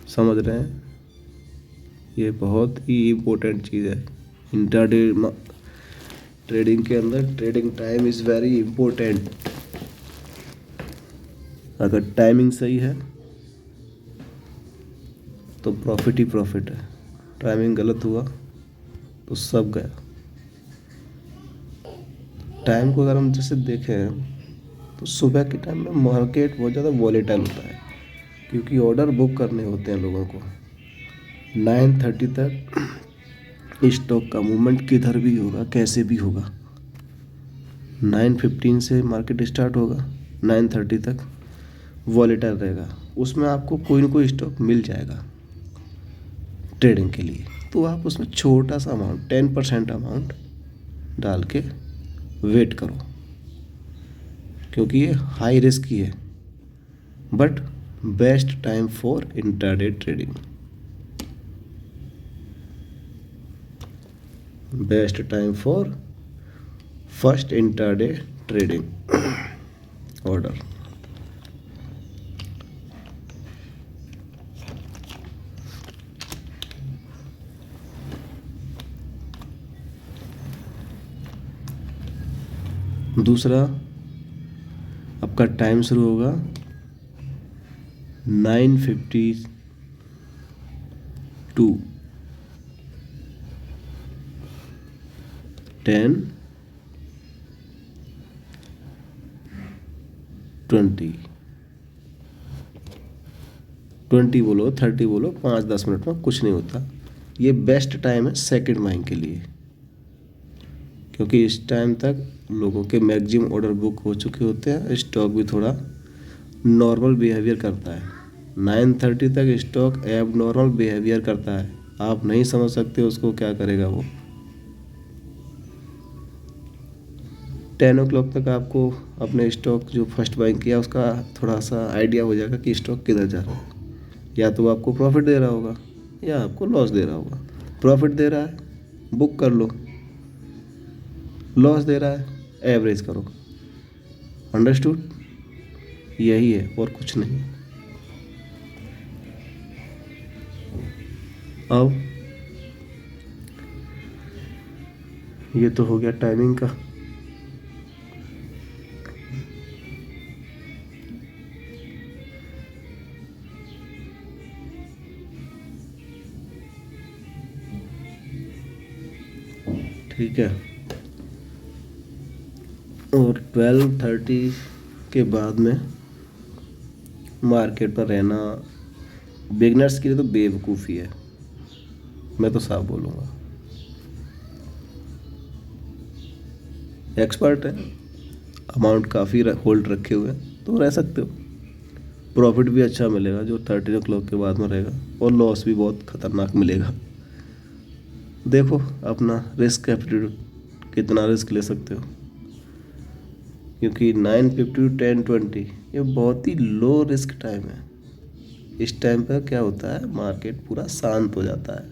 समझ रहे हैं? ये बहुत ही इम्पोर्टेंट चीज़ है इंट्राडे ट्रेडिंग के अंदर। Trading time is very important. अगर टाइमिंग सही है तो प्रॉफिट ही प्रॉफिट है, टाइमिंग गलत हुआ तो सब गया। टाइम को अगर हम जैसे देखें तो सुबह के टाइम में मार्केट बहुत ज़्यादा वॉलेटाइल होता है, क्योंकि ऑर्डर बुक करने होते हैं लोगों को। 9:30 तक स्टॉक का मूवमेंट किधर भी होगा, कैसे भी होगा। 9:15 से मार्केट स्टार्ट होगा, 9:30 तक वॉलेटाइल रहेगा। उसमें आपको कोई ना कोई स्टॉक मिल जाएगा ट्रेडिंग के लिए, तो आप उसमें छोटा सा अमाउंट 10% अमाउंट डाल के वेट करो, क्योंकि ये हाई रिस्क ही है, but best time for intraday trading. Best time for first intraday trading order. दूसरा, आपका टाइम शुरू होगा 9:52, 10, 20 बोलो, 30 बोलो, 5-10 मिनट में कुछ नहीं होता। ये बेस्ट टाइम है सेकंड बाइंग के लिए, क्योंकि इस टाइम तक लोगों के मैक्सिमम ऑर्डर बुक हो चुके होते हैं, स्टॉक भी थोड़ा नॉर्मल बिहेवियर करता है। 9:30 तक स्टॉक एब नॉर्मल बिहेवियर करता है, आप नहीं समझ सकते उसको क्या करेगा वो। 10 o'clock तक आपको अपने स्टॉक जो फर्स्ट बाइंग किया उसका थोड़ा सा आइडिया हो जाएगा कि स्टॉक किधर जा रहा है। या तो आपको प्रॉफिट दे रहा होगा या आपको लॉस दे रहा होगा। प्रॉफिट दे रहा है, बुक कर लो, लॉस दे रहा है, एवरेज करो। अंडरस्टूड? यही है और कुछ नहीं। अब ये तो हो गया टाइमिंग का। ठीक है, और 12:30 के बाद में मार्केट पर रहना बिगनर्स के लिए तो बेवकूफ़ी है, मैं तो साफ बोलूँगा। एक्सपर्ट है, अमाउंट काफ़ी होल्ड रखे हुए हैं तो रह सकते हो, प्रॉफिट भी अच्छा मिलेगा जो 13 o'clock के बाद में रहेगा, और लॉस भी बहुत ख़तरनाक मिलेगा। देखो अपना रिस्क एप्टीट्यूड, कितना रिस्क ले सकते हो, क्योंकि 9:50 to 10:20 ये बहुत ही लो रिस्क टाइम है। इस टाइम पर क्या होता है, मार्केट पूरा शांत हो जाता है।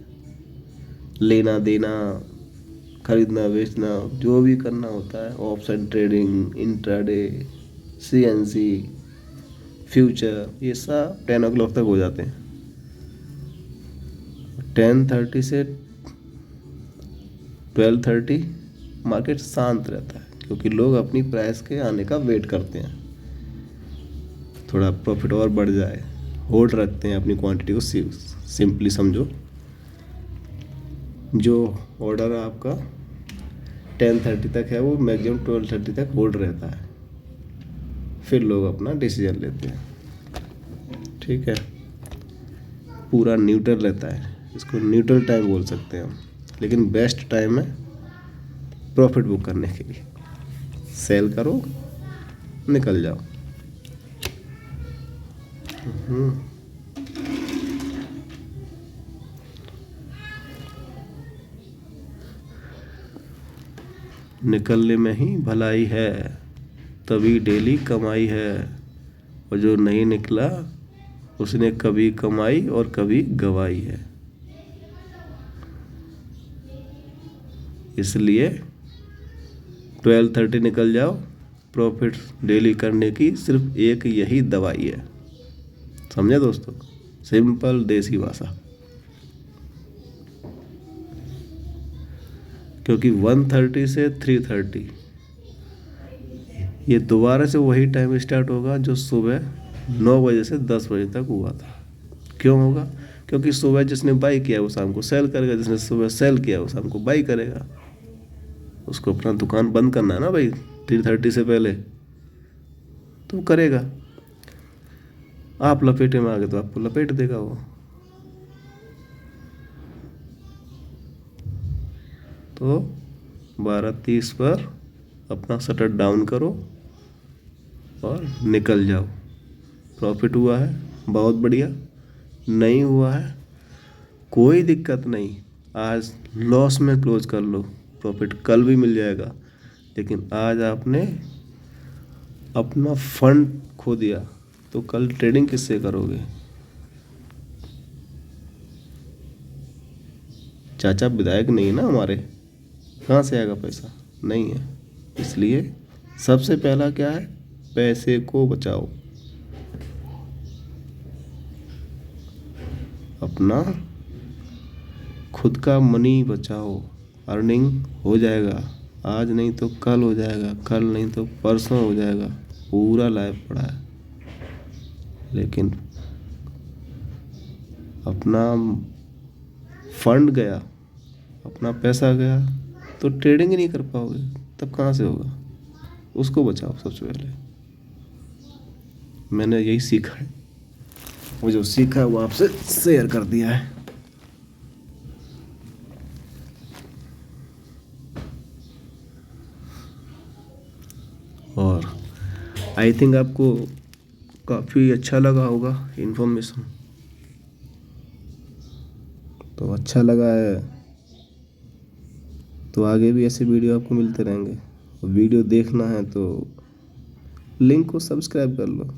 लेना देना, खरीदना बेचना, जो भी करना होता है, option trading, intraday, CNC, future, ये सब 10 o'clock तक हो जाते हैं। 10:30 से 12:30 मार्केट शांत रहता है, क्योंकि लोग अपनी प्राइस के आने का वेट करते हैं, थोड़ा प्रॉफिट और बढ़ जाए, होल्ड रखते हैं अपनी क्वांटिटी को। सिंपली समझो, जो ऑर्डर आपका 10:30 तक है वो मैक्सिमम 12:30 तक होल्ड रहता है, फिर लोग अपना डिसीजन लेते हैं। ठीक है, पूरा न्यूट्रल रहता है, इसको न्यूट्रल टाइम बोल सकते हैं हम, लेकिन बेस्ट टाइम है प्रॉफिट बुक करने के लिए। सेल करो, निकल जाओ। निकलने में ही भलाई है, तभी डेली कमाई है, और जो नहीं निकला उसने कभी कमाई और कभी गवाई है। इसलिए 12:30 निकल जाओ। प्रॉफिट डेली करने की सिर्फ एक यही दवाई है। समझे दोस्तों, सिंपल देसी भाषा। क्योंकि 1:30 से 3:30 ये दोबारा से वही टाइम स्टार्ट होगा जो सुबह 9 बजे से 10 बजे तक हुआ था। क्यों होगा? क्योंकि सुबह जिसने बाई किया वो शाम को सेल करेगा, जिसने सुबह सेल किया वो शाम को बाई करेगा। उसको अपना दुकान बंद करना है ना भाई 3:30 से पहले, तो करेगा। आप लपेटे में आ गए तो आपको लपेट देगा वो। तो 12:30 पर अपना शटर डाउन करो और निकल जाओ। प्रॉफिट हुआ है बहुत बढ़िया, नहीं हुआ है कोई दिक्कत नहीं, आज लॉस में क्लोज कर लो, प्रॉफिट कल भी मिल जाएगा। लेकिन आज आपने अपना फंड खो दिया तो कल ट्रेडिंग किससे करोगे? चाचा विधायक नहीं है ना हमारे, कहाँ से आएगा पैसा? नहीं है। इसलिए सबसे पहला क्या है, पैसे को बचाओ, अपना खुद का मनी बचाओ। अर्निंग हो जाएगा, आज नहीं तो कल हो जाएगा, कल नहीं तो परसों हो जाएगा, पूरा लाइफ पड़ा है। लेकिन अपना फंड गया, अपना पैसा गया तो ट्रेडिंग ही नहीं कर पाओगे, तब कहाँ से होगा? उसको बचाओ सबसे पहले। मैंने यही सीखा है, वो जो सीखा है वो आपसे शेयर कर दिया है। और आई थिंक आपको काफ़ी अच्छा लगा होगा इन्फॉर्मेशन। तो अच्छा लगा है तो आगे भी ऐसे वीडियो आपको मिलते रहेंगे। और वीडियो देखना है तो लिंक को सब्सक्राइब कर लो,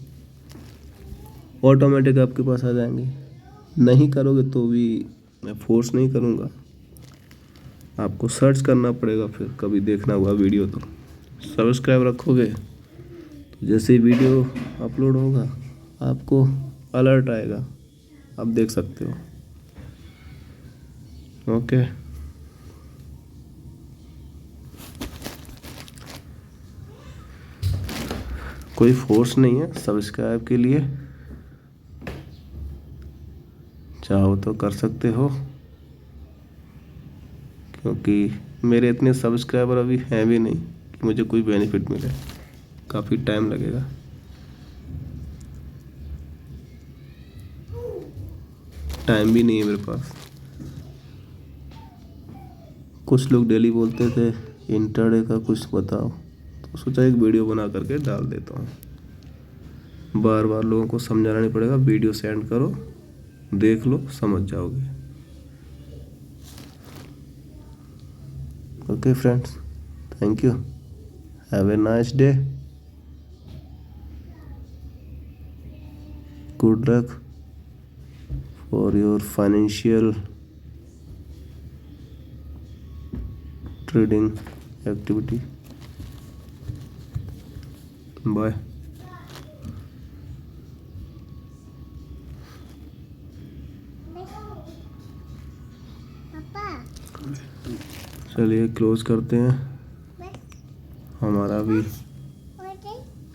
ऑटोमेटिक आपके पास आ जाएंगे। नहीं करोगे तो भी मैं फोर्स नहीं करूँगा, आपको सर्च करना पड़ेगा, फिर कभी देखना हुआ वीडियो तो सब्सक्राइब रखोगे तो जैसे ही वीडियो अपलोड होगा आपको अलर्ट आएगा, आप देख सकते हो। ओके, कोई फोर्स नहीं है सब्सक्राइब के लिए, चाहो तो कर सकते हो, क्योंकि मेरे इतने सब्सक्राइबर अभी हैं भी नहीं कि मुझे कोई बेनिफिट मिले, काफ़ी टाइम लगेगा। टाइम भी नहीं है मेरे पास। कुछ लोग डेली बोलते थे इंटरडे का कुछ बताओ, तो सोचा एक वीडियो बना करके डाल देता हूँ। बार बार लोगों को समझाना नहीं पड़ेगा, वीडियो सेंड करो, देख लो, समझ जाओगे। Okay friends, thank you, have a nice day, good luck for your financial trading activity. Bye. चलिए क्लोज करते हैं, हमारा भी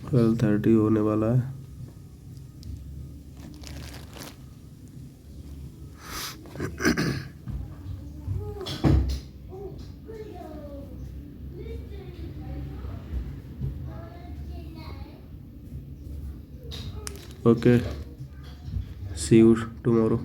12:30 होने वाला है। Okay, see you tomorrow.